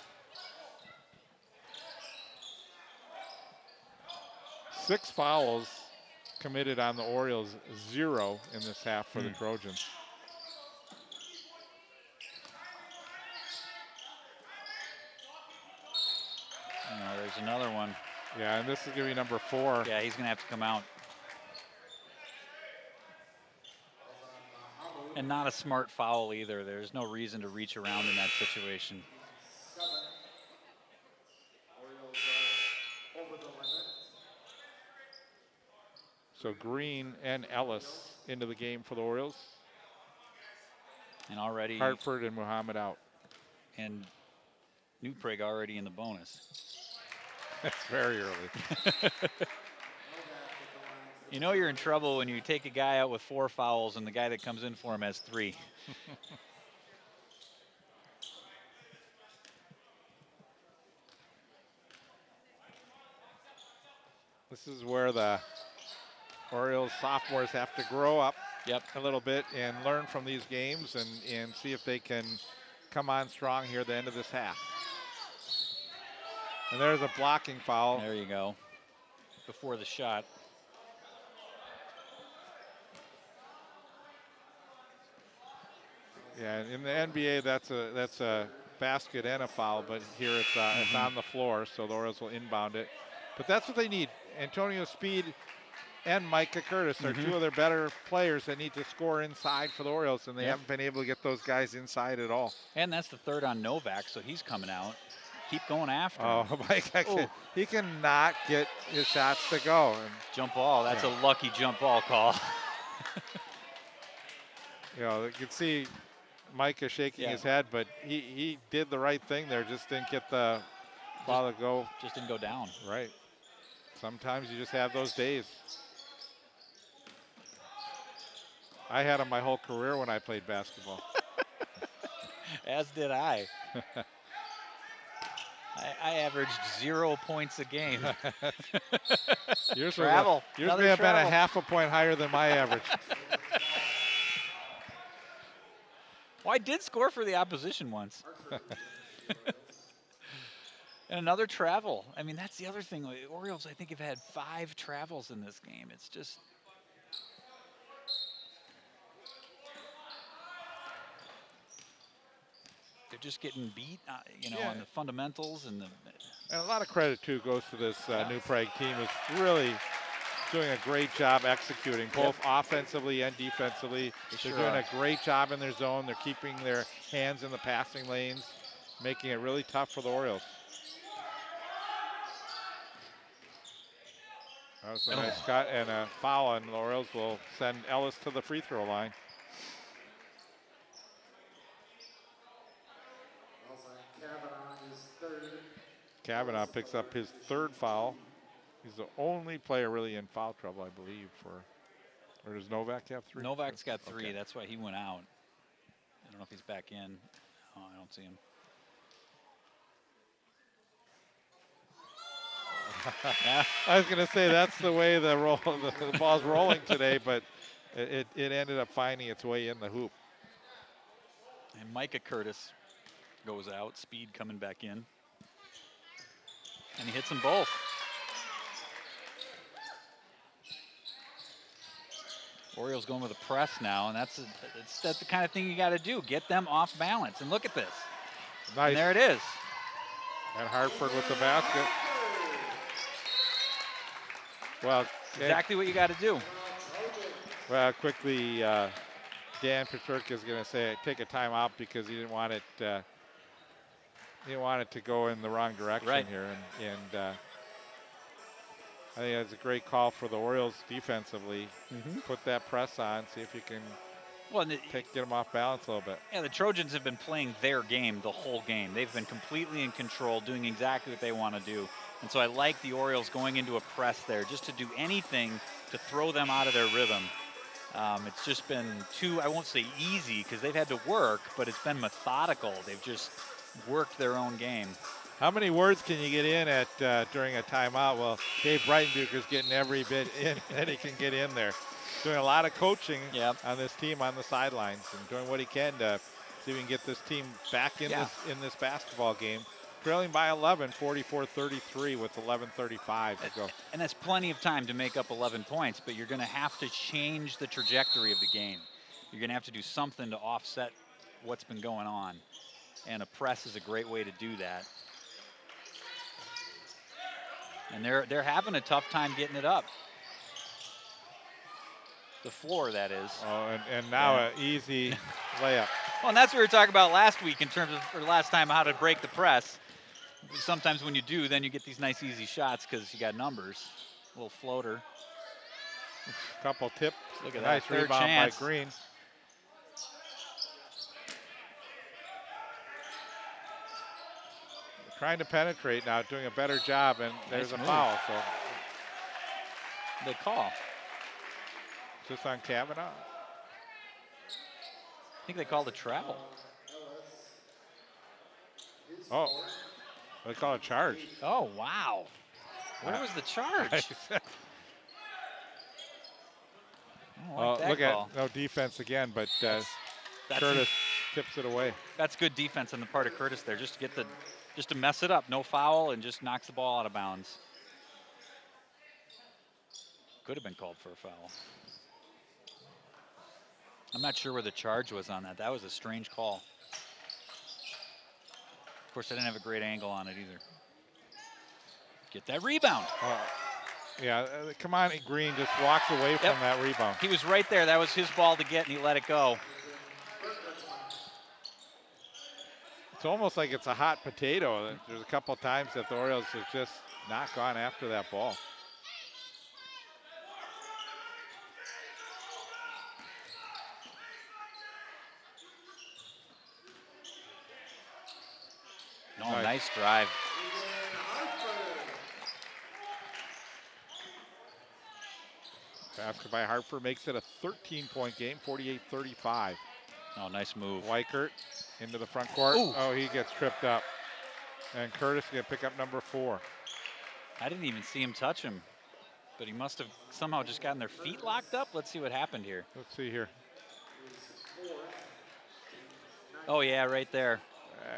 6 fouls committed on the Orioles, 0 in this half for the Trojans. Oh, there's another one. Yeah, and this is going to be number 4. Yeah, he's going to have to come out. And not a smart foul either. There's no reason to reach around in that situation. So Green and Ellis into the game for the Orioles. And already Hartford and Muhammad out. And New Prague already in the bonus. That's very early. You know you're in trouble when you take a guy out with 4 fouls and the guy that comes in for him has 3. This is where the Orioles sophomores have to grow up a little bit and learn from these games and see if they can come on strong here at the end of this half. And there's a blocking foul. There you go. Before the shot. Yeah, in the NBA, that's a basket and a foul, but here it's on the floor, so the Orioles will inbound it. But that's what they need. Antonio Speed and Micah Curtis are 2 of their better players that need to score inside for the Orioles, and they haven't been able to get those guys inside at all. And that's the 3rd on Novak, so he's coming out. Keep going after him. Oh, Mike, he cannot get his shots to go. And jump ball, that's a lucky jump ball call. You know, you can see Micah shaking his head, but he did the right thing there, just didn't get the ball to go. Just didn't go down. Right. Sometimes you just have those days. I had them my whole career when I played basketball. As did I. I averaged 0 points a game. Yours travel. Yours may have been a half a point higher than my average. Well, I did score for the opposition once. And another travel. I mean, that's the other thing. The Orioles, I think, have had 5 travels in this game. It's just... They're just getting beat, on the fundamentals and the... And a lot of credit, too, goes to this New Prague team who's really doing a great job executing, both offensively and defensively. They're doing a great job in their zone. They're keeping their hands in the passing lanes, making it really tough for the Orioles. That was a nice cut and a foul, and the Orioles will send Ellis to the free throw line. Kavanaugh picks up his 3rd foul. He's the only player really in foul trouble, I believe. Or does Novak have 3? Novak's got 3. Okay. That's why he went out. I don't know if he's back in. Oh, I don't see him. Yeah. I was going to say that's the way the ball's rolling today, but it ended up finding its way in the hoop. And Micah Curtis goes out, Speed coming back in. And he hits them both. Orioles going with a press now, and that's the kind of thing you got to do. Get them off balance. And look at this. Nice. And there it is. And Hartford with the basket. Well, Exactly what you got to do. Well, quickly, Dan Paterka is going to say take a timeout because he didn't want it. He didn't want it to go in the wrong direction here, and I think that's a great call for the Orioles defensively. Put that press on, see if you can get them off balance a little bit. Yeah, the Trojans have been playing their game the whole game. They've been completely in control, doing exactly what they want to do. And so I like the Orioles going into a press there just to do anything to throw them out of their rhythm. It's just been I won't say easy because they've had to work, but it's been methodical. They've just worked their own game. How many words can you get in at during a timeout? Well, Dave Breitenbucher's getting every bit in that he can get in there. Doing a lot of coaching on this team on the sidelines and doing what he can to see if we can get this team back in this basketball game. Trailing by 11, 44-33 with 11:35 to go. And that's plenty of time to make up 11 points, but you're going to have to change the trajectory of the game. You're going to have to do something to offset what's been going on. And a press is a great way to do that. And they're having a tough time getting it up. The floor, that is. Oh, and now an easy layup. Well, and that's what we were talking about last week in terms of, or last time, how to break the press. Sometimes when you do, then you get these nice easy shots because you got numbers. A little floater. Couple tips. Look at nice that. Third rebound chance. by Green. Trying to penetrate now, doing a better job, and there's Nice a move. foul. So They call. just on Kavanaugh. I think they called a travel. Oh, they call a charge. Oh, wow. Where was the charge? Oh, that look call. at no defense again, but That's Curtis tips it away. That's good defense on the part of Curtis there, just to mess it up. No foul and just knocks the ball out of bounds. Could have been called for a foul. I'm not sure where the charge was on that. That was a strange call. Of course, I didn't have a great angle on it either. Get that rebound. Yeah, come on, Green just walked away from that rebound. He was right there. That was his ball to get, and he let it go. It's almost like it's a hot potato. There's a couple times that the Orioles have just not gone after that ball. No, nice drive. Basket by Hartford makes it a 13-point game, 48-35. Oh, nice move. Weichert into the front court. Ooh. Oh, he gets tripped up. And Curtis is going to pick up number 4. I didn't even see him touch him, but he must have somehow just gotten their feet locked up. Let's see what happened here. Let's see here. Oh, yeah, right there.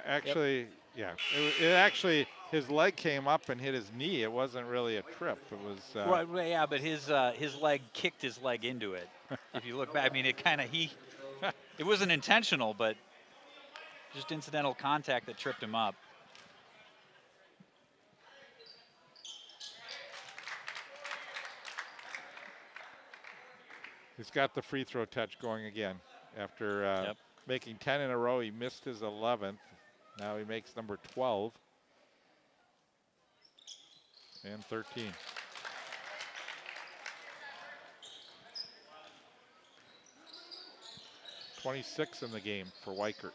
Actually, yeah. It actually, his leg came up and hit his knee. It wasn't really a trip. It was. Right, yeah, but his leg kicked his leg into it. If you look back, I mean, it kind of, it wasn't intentional, but just incidental contact that tripped him up. He's got the free throw touch going again. After making 10 in a row, he missed his 11th. Now he makes number 12 and 13. .26 in the game for Weichert.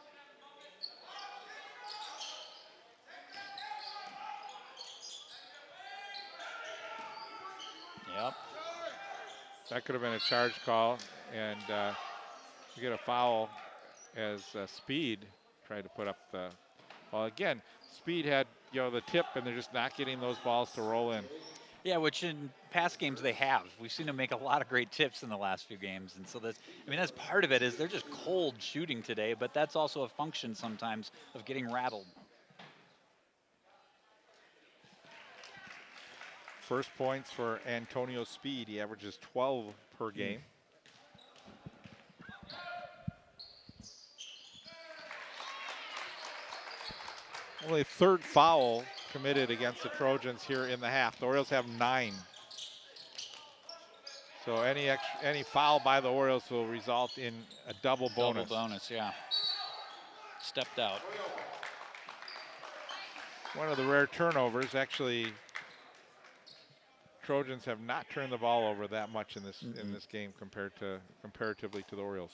Yep. That could have been a charge call, and you get a foul as Speed tried to put up the Well, again, Speed had, the tip, and they're just not getting those balls to roll in. Yeah, which in past games they have. We've seen them make a lot of great tips in the last few games, and so that's part of it is they're just cold shooting today, but that's also a function sometimes of getting rattled. First points for Antonio Speed. He averages 12 per game. Only third foul committed against the Trojans here in the half. The Orioles have 9. So any foul by the Orioles will result in a double bonus. Double bonus, yeah. Stepped out. One of the rare turnovers. Actually, Trojans have not turned the ball over that much in this game comparatively to the Orioles.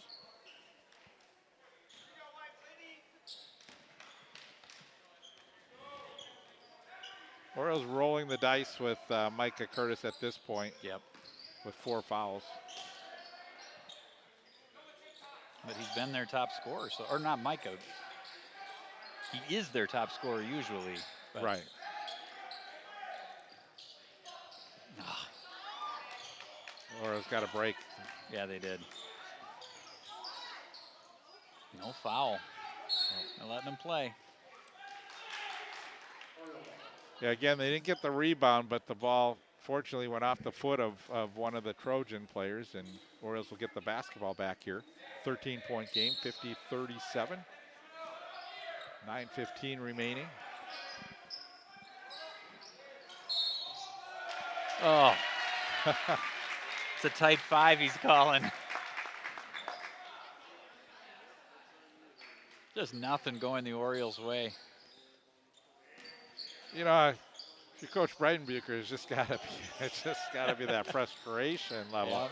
Orioles rolling the dice with Micah Curtis at this point. Yep. With 4 fouls. But he's been their top scorer, or not Micah. He is their top scorer usually. But right. Orioles got a break. Yeah, they did. No foul. They're letting them play. Yeah, again, they didn't get the rebound, but the ball fortunately went off the foot of one of the Trojan players, and Orioles will get the basketball back here. 13-point game, 50-37. 9:15 remaining. Oh. It's a tight 5 he's calling. Just nothing going the Orioles' way. If your coach Breitenbucher, it's just got to be that frustration level. Yep.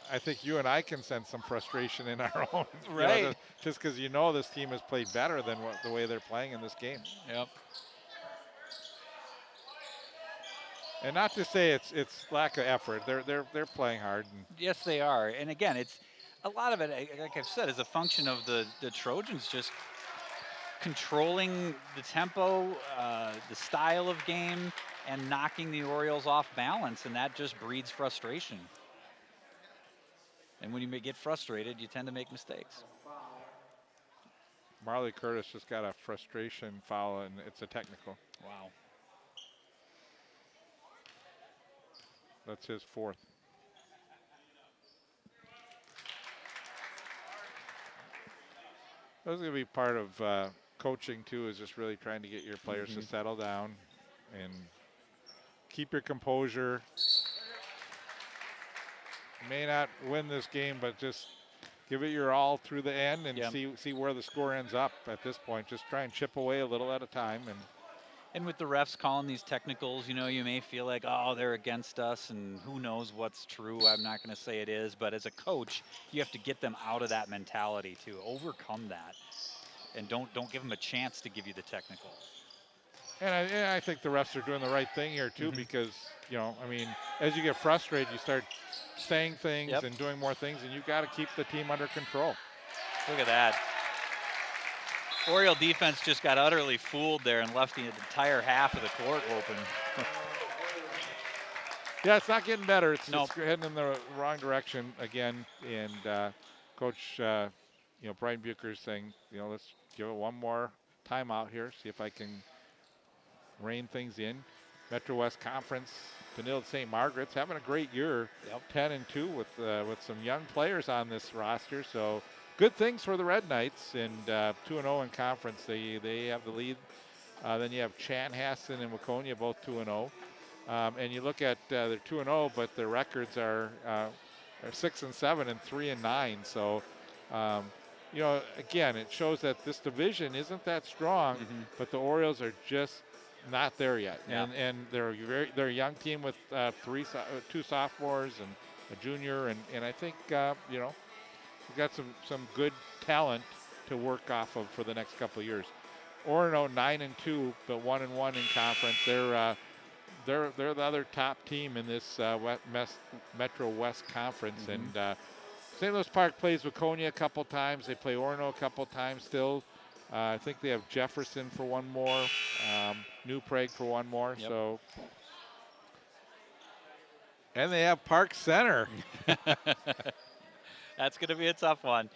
I think you and I can sense some frustration in our own, right? Just because this team has played better than the way they're playing in this game. Yep. And not to say it's lack of effort. They're playing hard. Yes, they are. And again, it's a lot of it, like I've said, is a function of the Trojans just controlling the tempo, the style of game, and knocking the Orioles off balance, and that just breeds frustration. And when you get frustrated, you tend to make mistakes. Marley Curtis just got a frustration foul, and it's a technical. Wow. That's his 4th. That's going to be part of coaching too, is just really trying to get your players to settle down and keep your composure. May not win this game, but just give it your all through the end and see where the score ends up at this point. Just try and chip away a little at a time. And with the refs calling these technicals, you may feel like, oh, they're against us, and who knows what's true. I'm not going to say it is, but as a coach, you have to get them out of that mentality to overcome that, and don't give them a chance to give you the technical. And I think the refs are doing the right thing here too, because as you get frustrated, you start saying things and doing more things, and you've got to keep the team under control. Look at that. Oriole defense just got utterly fooled there and left the entire half of the court open. Yeah, it's not getting better. It's heading in the wrong direction again. And Coach, Breitenbucher saying, let's give it one more timeout here, see if I can rein things in. Metro West Conference, Benilde St. Margaret's having a great year. 10-2 with some young players on this roster. So good things for the Red Knights, and 2-0 in conference. They have the lead. Then you have Chanhassen and Waconia, both 2-0. And you look at they're 2-0, but their records are 6-7 and 3-9. So, again, it shows that this division isn't that strong, but the Orioles are just not there yet. Yeah. And they're a young team with 2 sophomores and a junior, and I think we've got some good talent to work off of for the next couple of years. Orono 9-2, but 1-1 in conference. They're the other top team in this Metro West Conference, and St. Louis Park plays Waconia a couple times. They play Orono a couple times still. I think they have Jefferson for one more, New Prague for one more. Yep. So And they have Park Center. That's going to be a tough one.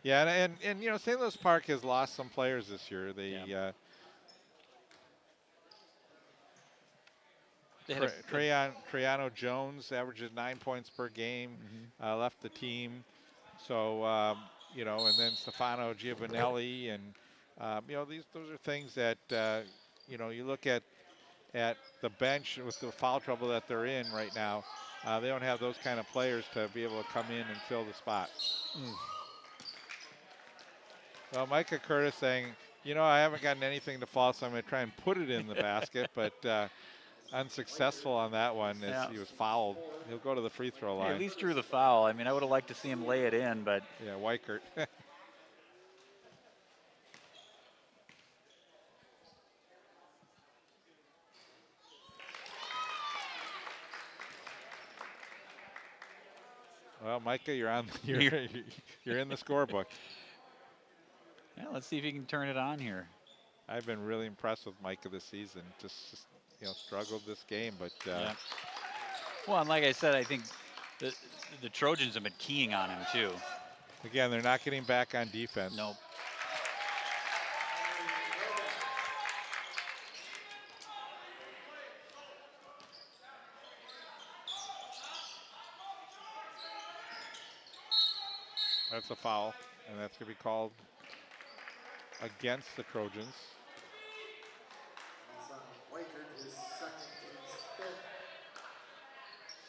Yeah, and you know, St. Louis Park has lost some players this year. They They had Treyano Jones averages 9 points per game, left the team. So you know, and then Stefano Giovanelli, and you know, those are things that you know, you look at the bench with the foul trouble that they're in right now. They don't have those kind of players to be able to come in and fill the spot. Well, Micah Curtis saying, you know, I haven't gotten anything to fall, so I'm going to try and put it in the basket, but unsuccessful on that one as he was fouled. He'll go to the free throw line. He at least drew the foul. I mean, I would have liked to see him lay it in, but. Yeah, Weichert. Well, Micah, you're in the scorebook. Yeah, let's see if he can turn it on here. I've been really impressed with Micah this season. Just you know, struggled this game, but well, and like I said, I think the Trojans have been keying on him too. Again, they're not getting back on defense. Nope. That's a foul, and that's going to be called against the Trojans.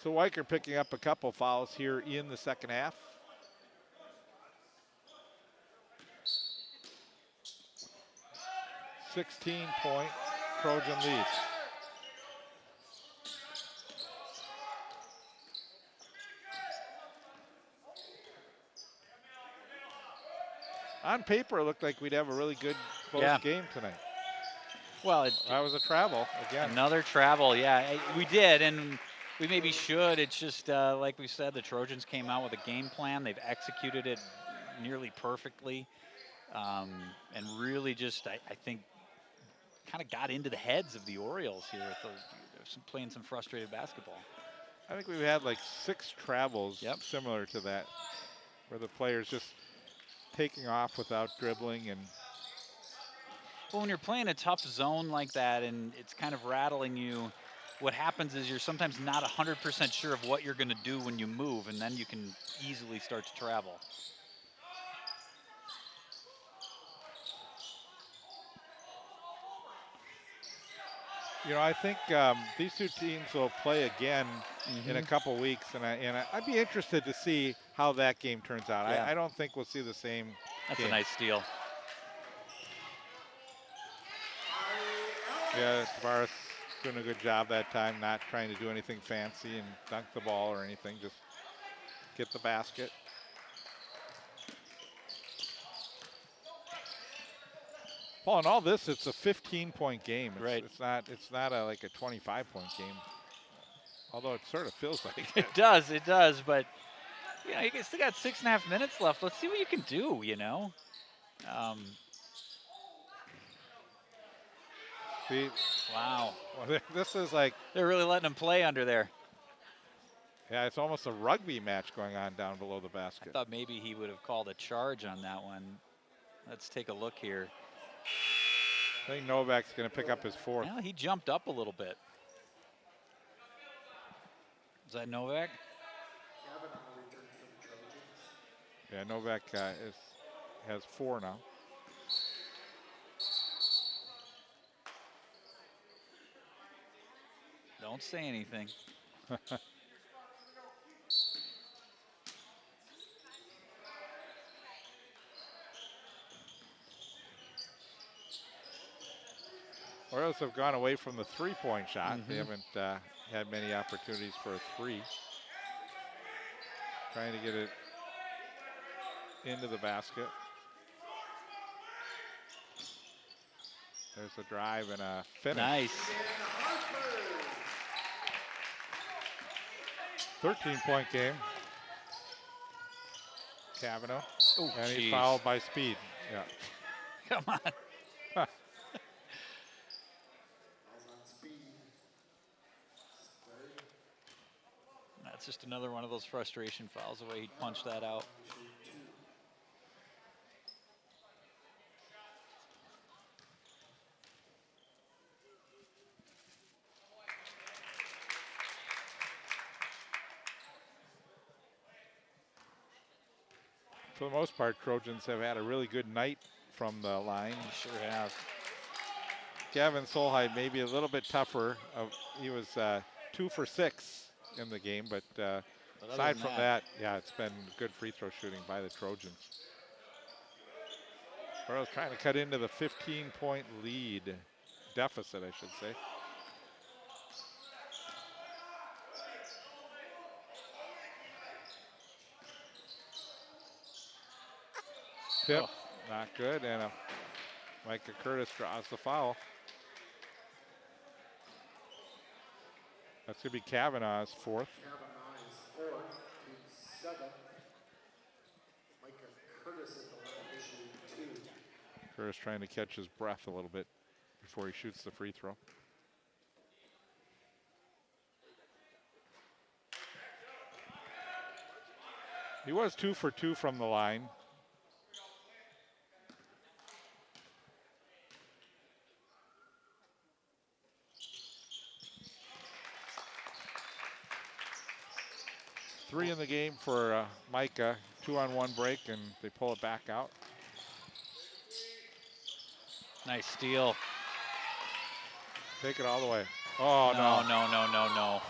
So Weichert picking up a couple fouls here in the second half. .16 Trojan lead. On paper, it looked like we'd have a really good close game tonight. Well, that was a travel again. Another travel, yeah. We did, and we maybe should. It's just like we said, the Trojans came out with a game plan. They've executed it nearly perfectly, and really just, I think, kind of got into the heads of the Orioles here, playing some frustrated basketball. I think we've had like 6 travels similar to that, where the players just taking off without dribbling. And well, when you're playing a tough zone like that and it's kind of rattling you, what happens is you're sometimes not 100% sure of what you're going to do when you move, and then you can easily start to travel. You know, I think these two teams will play again in a couple weeks, and I'd be interested to see how that game turns out. I don't think we'll see the same That's game. A nice steal. Yeah, Tavares doing a good job that time, not trying to do anything fancy and dunk the ball or anything, just get the basket. Paul, in all this, it's a 15-point game. It's not like a 25-point game. Although it sort of feels like it. It does, but you know, you still got 6.5 minutes left. Let's see what you can do, you know. Wow. Well, this is like, they're really letting them play under there. Yeah, it's almost a rugby match going on down below the basket. I thought maybe he would have called a charge on that one. Let's take a look here. I think Novak's going to pick up his 4th. Well, he jumped up a little bit. Is that Novak? Yeah, Novak has 4 now. Don't say anything. Orioles have gone away from the 3-point shot. They haven't had many opportunities for a 3. Trying to get it into the basket. There's a drive and a finish. Nice. 13-point game. Cavanaugh. Oh, and he's fouled by Speed. Yeah. Come on. That's just another one of those frustration fouls, the way he punched that out. For the most part, Trojans have had a really good night from the line. They sure have. Gavin Solheim maybe a little bit tougher. He was 2 for 6 in the game, but aside from that, yeah, it's been good free throw shooting by the Trojans. Orioles trying to cut into the 15-point lead, deficit, I should say. Tip, not good, and Micah Curtis draws the foul. That's going to be Kavanaugh's fourth. Kavanaugh's 4, team 7. Micah Curtis at the line issue 2. Curtis trying to catch his breath a little bit before he shoots the free throw. He was 2 for 2 from the line. Three in the game for Micah. 2-on-1 break, and they pull it back out. Nice steal. Take it all the way. Oh, no. No.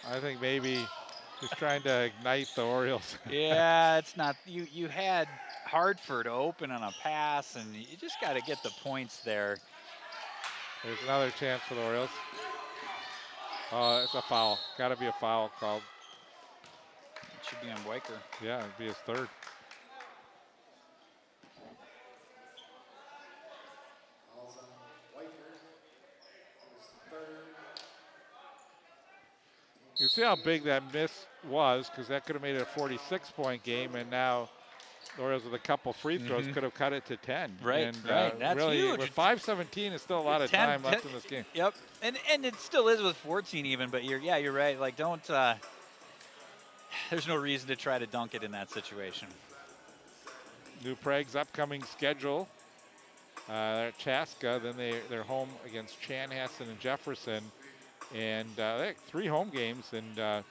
I think maybe he's trying to ignite the Orioles. Yeah, it's not. You had Hartford open on a pass, and you just got to get the points there. There's another chance for the Orioles. Oh, it's a foul. Got to be a foul called. It should be on Weicker. Yeah, it'd be his third. Fouls on Weicker. His third. You see how big that miss was, because that could have made it a 46-point game, and now the Orioles with a couple free throws could have cut it to 10. Right, and, right. That's really, huge. With 5:17, it's still a lot of time left in this game. Yep, and it still is with 14 even, but you're right. Like, don't. There's no reason to try to dunk it in that situation. New Prague's upcoming schedule. They're at Chaska, then they're home against Chanhassen and Jefferson. And they have 3 home games, and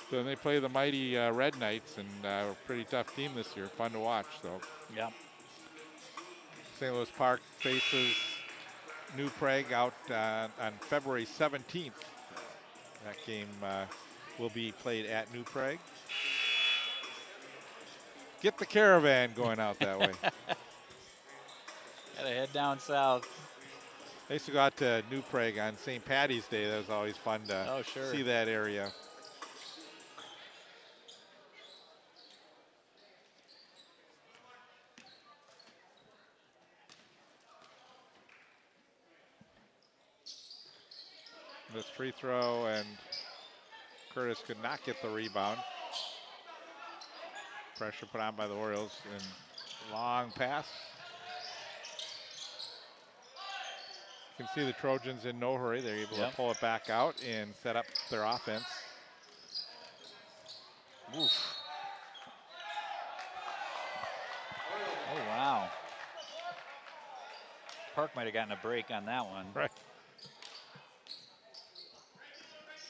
then they play the mighty Red Knights, and a pretty tough team this year. Fun to watch, so. Yeah. St. Louis Park faces New Prague out on February 17th. That game will be played at New Prague. Get the caravan going out that way. Gotta head down south. I used to go out to New Prague on St. Patty's Day. That was always fun to see that area. This free throw, and Curtis could not get the rebound. Pressure put on by the Orioles, and long pass. You can see the Trojans in no hurry. They're able to pull it back out and set up their offense. Oof. Oh, wow. Park might have gotten a break on that one. Right.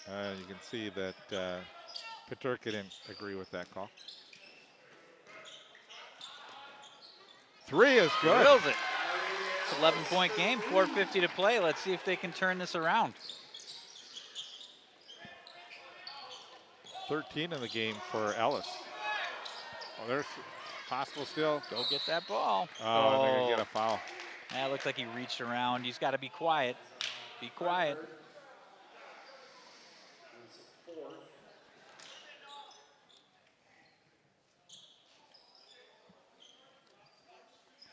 You can see that Paterka didn't agree with that call. 3 is good. Drills it. It's an 11-point game, 4:50 to play. Let's see if they can turn this around. 13 in the game for Ellis. Oh, there's possible steal. Go get that ball. Oh, and they're going to get a foul. That looks like he reached around. He's got to be quiet. Be quiet.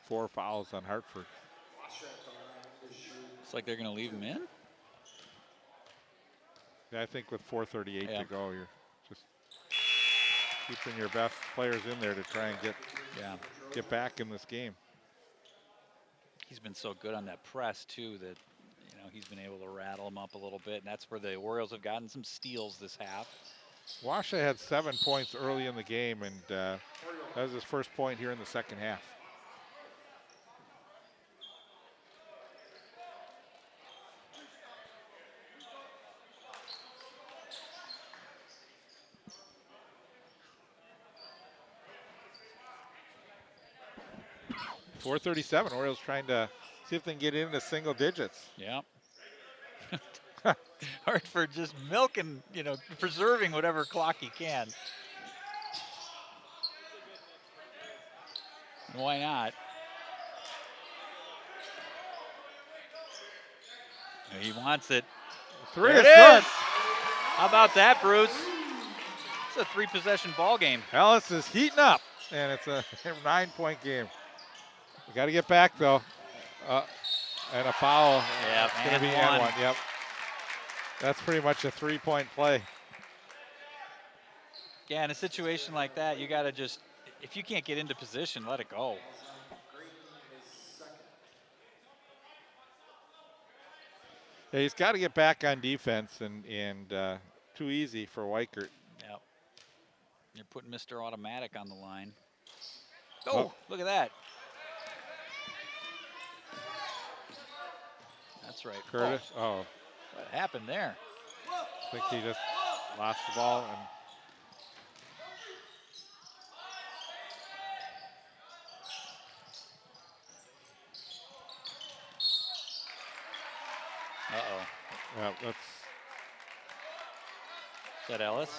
Four fouls on Hartford. It's like they're going to leave him in. Yeah, I think with 4:38 to go, you're just keeping your best players in there to try and get get back in this game. He's been so good on that press too that he's been able to rattle him up a little bit, and that's where the Orioles have gotten some steals this half. Washa had 7 points early in the game, and that was his first point here in the second half. .437. Orioles trying to see if they can get into single digits. Yeah. Hartford just milking, preserving whatever clock he can. Why not? He wants it. Three there is it good. is. How about that, Bruce? It's a 3-possession ball game. Ellis is heating up, and it's a 9-point game. We got to get back, though. And a foul. Yeah, it's going to be and one. Yep. That's pretty much a 3-point play. Yeah, in a situation like that, you got to just, if you can't get into position, let it go. Yeah, he's got to get back on defense, and too easy for Weichert. Yep. You're putting Mr. Automatic on the line. Oh, look at that. That's right. Curtis. Oh. What happened there? I think he just lost the ball. And yeah, that's. Is that Ellis?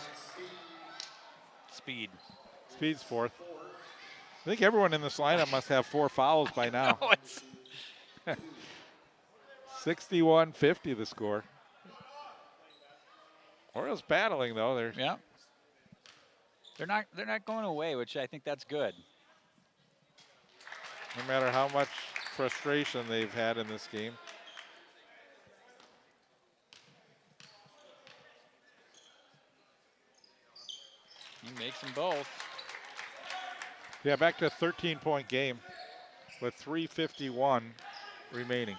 Speed. Speed's fourth. I think everyone in this lineup must have 4 fouls by now. 61-50 the score. Orioles battling though. They're not going away, which I think that's good. No matter how much frustration they've had in this game. He makes them both. Yeah, back to a 13-point game with 3:51 remaining.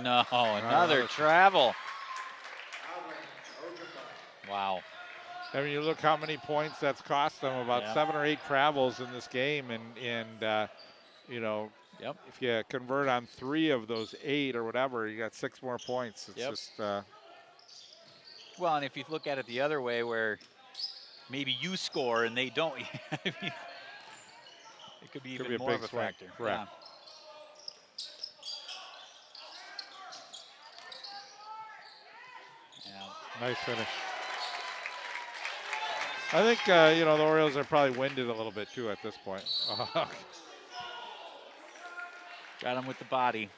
No, another travel. Wow. I mean, you look how many points that's cost them, about 7 or 8 travels in this game, and if you convert on 3 of those 8 or whatever, you got 6 more points. It's just well, and if you look at it the other way, where maybe you score and they don't, I mean, it could be even more of a factor. Right. Nice finish. I think, the Orioles are probably winded a little bit, too, at this point. Got him with the body.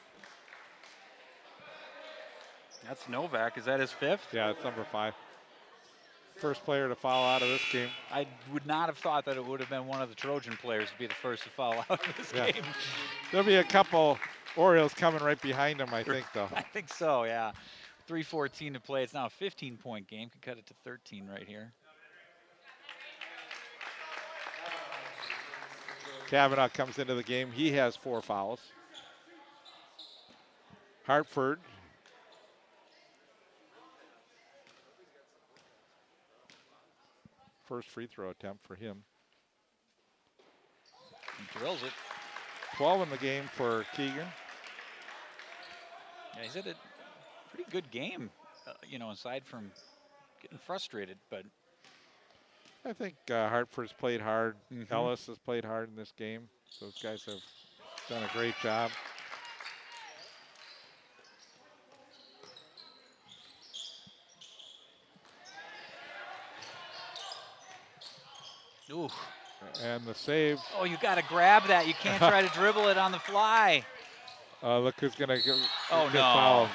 That's Novak. Is that his 5th? Yeah, it's number 5. First player to foul out of this game. I would not have thought that it would have been one of the Trojan players to be the first to foul out of this game. There'll be a couple Orioles coming right behind him, I think, though. I think so, yeah. 3:14 to play. It's now a 15-point game. Could cut it to 13 right here. Kavanaugh comes into the game. He has 4 fouls. Hartford. First free throw attempt for him. He drills it. 12 in the game for Keegan. Yeah, he's had a pretty good game, aside from getting frustrated, but I think Hartford's played hard. Ellis has played hard in this game. Those guys have done a great job. Ooh. And the save. Oh, you got to grab that. You can't try to dribble it on the fly. Look who's going to get no. fouled.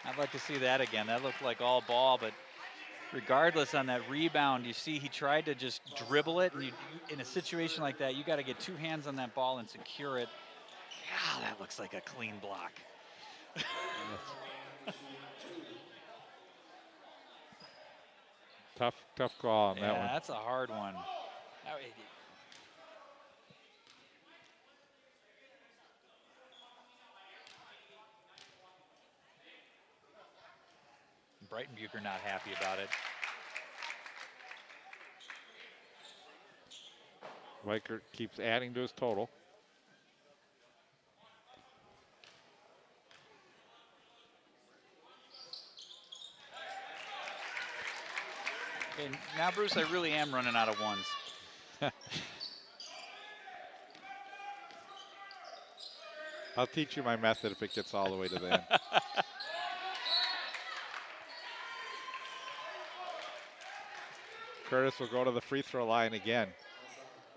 I'd like to see that again. That looked like all ball, but regardless on that rebound, you see he tried to just dribble it, and in a situation like that, you got to get 2 hands on that ball and secure it. Yeah, that looks like a clean block. Tough call on that Yeah, one. that's a hard one. Breitenbucher not happy about it. Weichert keeps adding to his total. Okay, now, Bruce, I really am running out of ones. I'll teach you my method if it gets all the way to the end. Curtis will go to the free throw line again.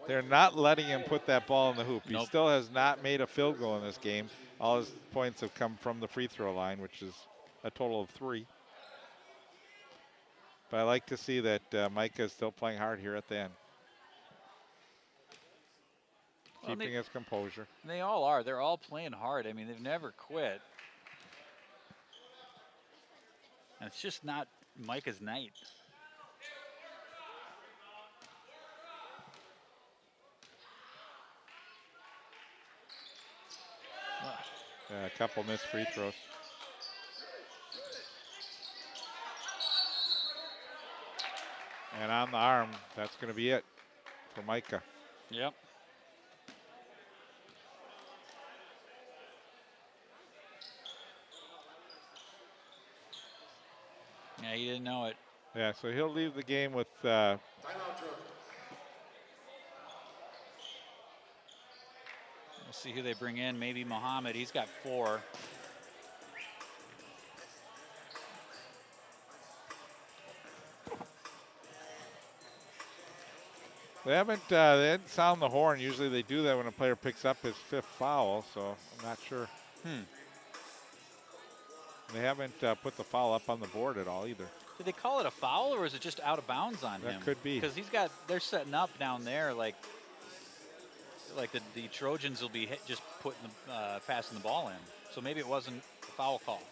They're not letting him put that ball in the hoop. He Nope. still has not made a field goal in this game. All his points have come from the free throw line, which is a total of 3. But I like to see that Micah is still playing hard here at the end. Well, Keeping his composure. They all are. They're all playing hard. I mean, they've never quit. And it's just not Micah's night. Yeah, a couple missed free throws. And on the arm, that's going to be it for Micah. Yep. Yeah, he didn't know it. Yeah, so he'll leave the game with Timeout, We'll see who they bring in. Maybe Mohammed. He's got 4. they didn't sound the horn. Usually they do that when a player picks up his 5th foul, so I'm not sure. They haven't put the foul up on the board at all either. Did they call it a foul, or is it just out of bounds on him? That could be. Because they're setting up down there like the Trojans will be just putting passing the ball in. So maybe it wasn't a foul call.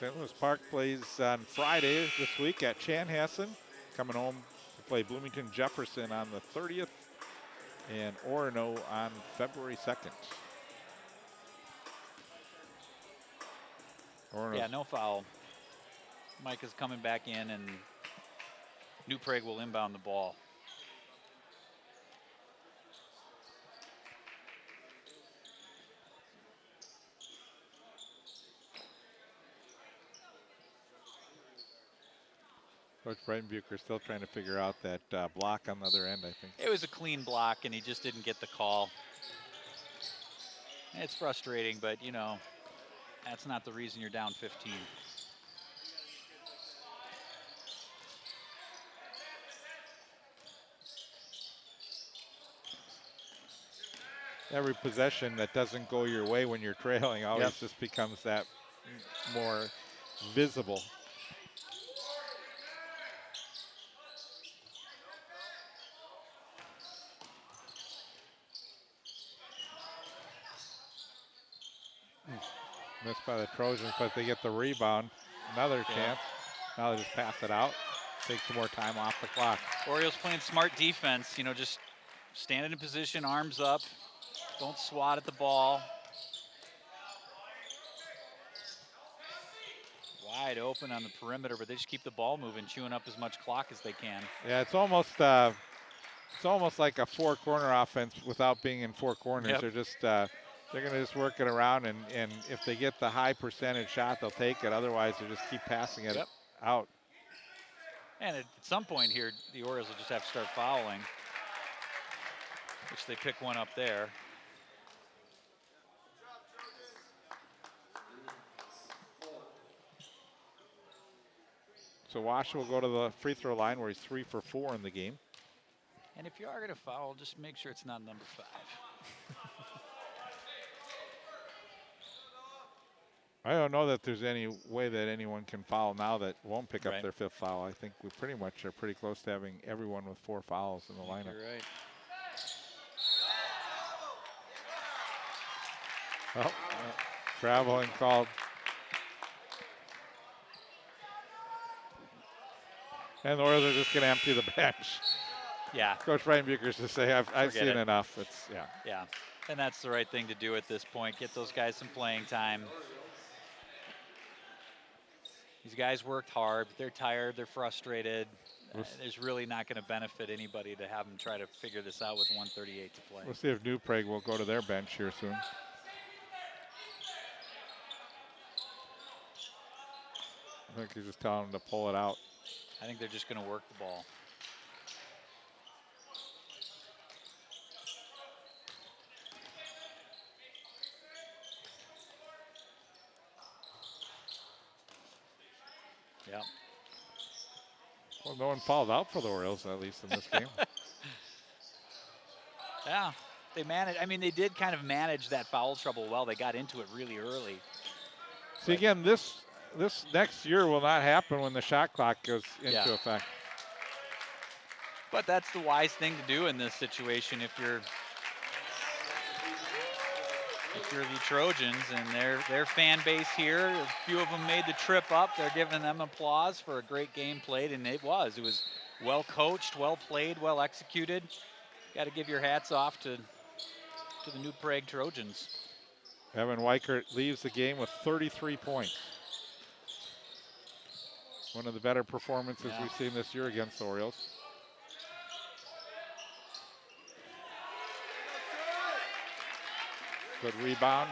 St. Louis Park plays on Friday this week at Chanhassen. Coming home to play Bloomington Jefferson on the 30th and Orono on February 2nd. Yeah, no foul. Mike is coming back in, and New Prague will inbound the ball. Coach Breitenbucher still trying to figure out that block on the other end, I think. It was a clean block, and he just didn't get the call. It's frustrating, but, you know, that's not the reason you're down 15. Every possession that doesn't go your way when you're trailing always just becomes that more visible. Missed by the Trojans, but they get the rebound. Another chance. Now they just pass it out. Take some more time off the clock. Orioles playing smart defense, you know, just standing in position, arms up. Don't swat at the ball. Wide open on the perimeter, but they just keep the ball moving, chewing up as much clock as they can. Yeah, it's almost like a 4-corner offense without being in 4 corners. Yep. They're just they're going to just work it around, and if they get the high percentage shot, they'll take it. Otherwise, they just keep passing it out. And at some point here, the Orioles will just have to start fouling, which they pick one up there. So Wash will go to the free throw line where he's 3 for 4 in the game. And if you are going to foul, just make sure it's not number 5. I don't know that there's any way that anyone can foul now that won't pick up Right. their 5th foul. I think we pretty much are pretty close to having everyone with 4 fouls in the lineup. You're right. Oh, traveling called. And the Oilers are just going to empty the bench. Yeah. Coach Brian Buchers to say, I've Forget seen it. enough. It's, yeah. Yeah. And that's the right thing to do at this point. Get those guys some playing time. These guys worked hard, but they're tired, they're frustrated. There's really not going to benefit anybody to have them try to figure this out with 1:38 to play. We'll see if New Prague will go to their bench here soon. I think he's just telling them to pull it out. I think they're just going to work the ball. Yeah. Well, no one fouled out for the Orioles, at least in this game. Yeah. They managed. I mean, they did kind of manage that foul trouble well. They got into it really early. See, again, this next year will not happen when the shot clock goes into effect. But that's the wise thing to do in this situation if you're the Trojans and their fan base here. A few of them made the trip up. They're giving them applause for a great game played, and it was well coached, well played, well executed. Got to give your hats off to the New Prague Trojans. Evan Weichert leaves the game with 33 points. One of the better performances we've seen this year against the Orioles. Good rebound.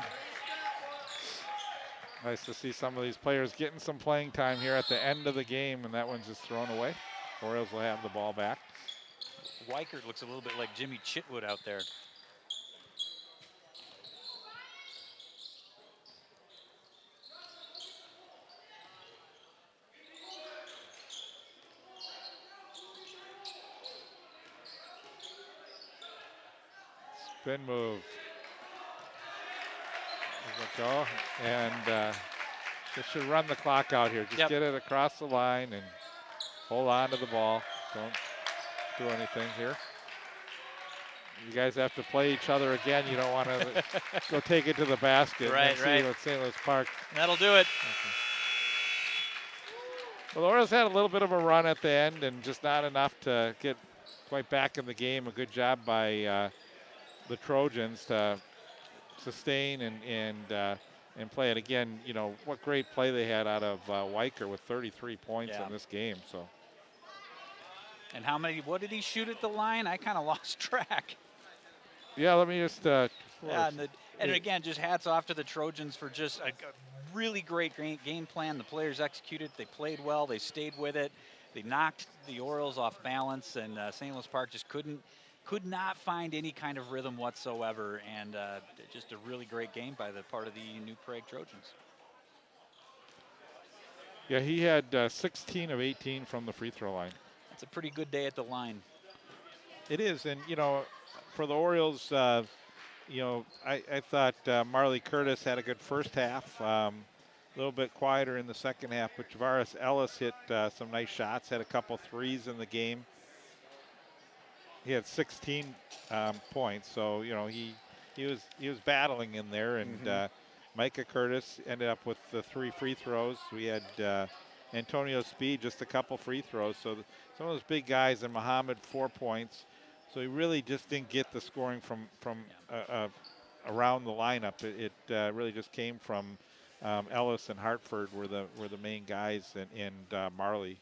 Nice to see some of these players getting some playing time here at the end of the game, and that one's just thrown away. Orioles will have the ball back. Weichert looks a little bit like Jimmy Chitwood out there. Spin move. There we go. And just should run the clock out here. Just get it across the line and hold on to the ball. Don't do anything here. You guys have to play each other again. You don't want to go take it to the basket. Right. With St. Louis Park. That'll do it. Okay. Well, the Orioles had a little bit of a run at the end and just not enough to get quite back in the game. A good job by the Trojans to sustain and play it again. You know what great play they had out of Weichert with 33 points in this game. So. And what did he shoot at the line? I kind of lost track. Yeah, let me just. And again, just hats off to the Trojans for just a really great game plan. The players executed. They played well. They stayed with it. They knocked the Orioles off balance, and St. Louis Park just could not find any kind of rhythm whatsoever. And just a really great game by the part of the New Prague Trojans. Yeah, he had 16 of 18 from the free throw line. It's a pretty good day at the line. It is, and for the Orioles, I thought Marley Curtis had a good first half. A little bit quieter in the second half, but Javaris Ellis hit some nice shots. Had a couple threes in the game. He had 16 points, so he was battling in there, and Micah Curtis ended up with the 3 free throws. We had Antonio Speed just a couple free throws. So some of those big guys, and Muhammad 4 points. So he really just didn't get the scoring from around the lineup. It really just came from Ellis and Hartford were the main guys, and Marley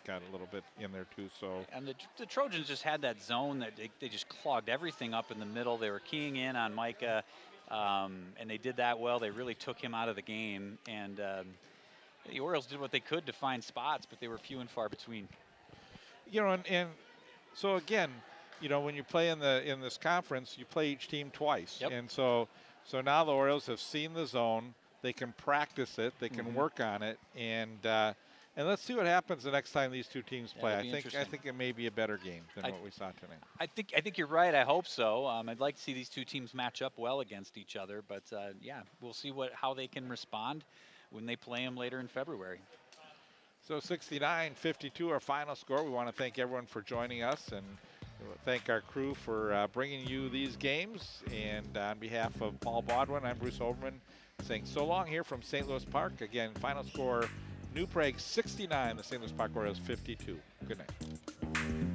got a little bit in there too. So and the Trojans just had that zone that they just clogged everything up in the middle. They were keying in on Micah, and they did that well. They really took him out of the game, and the Orioles did what they could to find spots, but they were few and far between. And so again, when you play in this conference, you play each team twice, and so now the Orioles have seen the zone. They can practice it. They can work on it, and And let's see what happens the next time these two teams play. it'll be I interesting. think it may be a better game than what we saw tonight. I think you're right. I hope so. I'd like to see these two teams match up well against each other, but yeah, we'll see how they can respond when they play them later in February. So 69-52 our final score. We want to thank everyone for joining us, and thank our crew for bringing you these games. And on behalf of Paul Baudwin, I'm Bruce Overman, saying so long here from St. Louis Park. Again, final score, New Prague 69, the St. Louis Park Royals 52. Good night.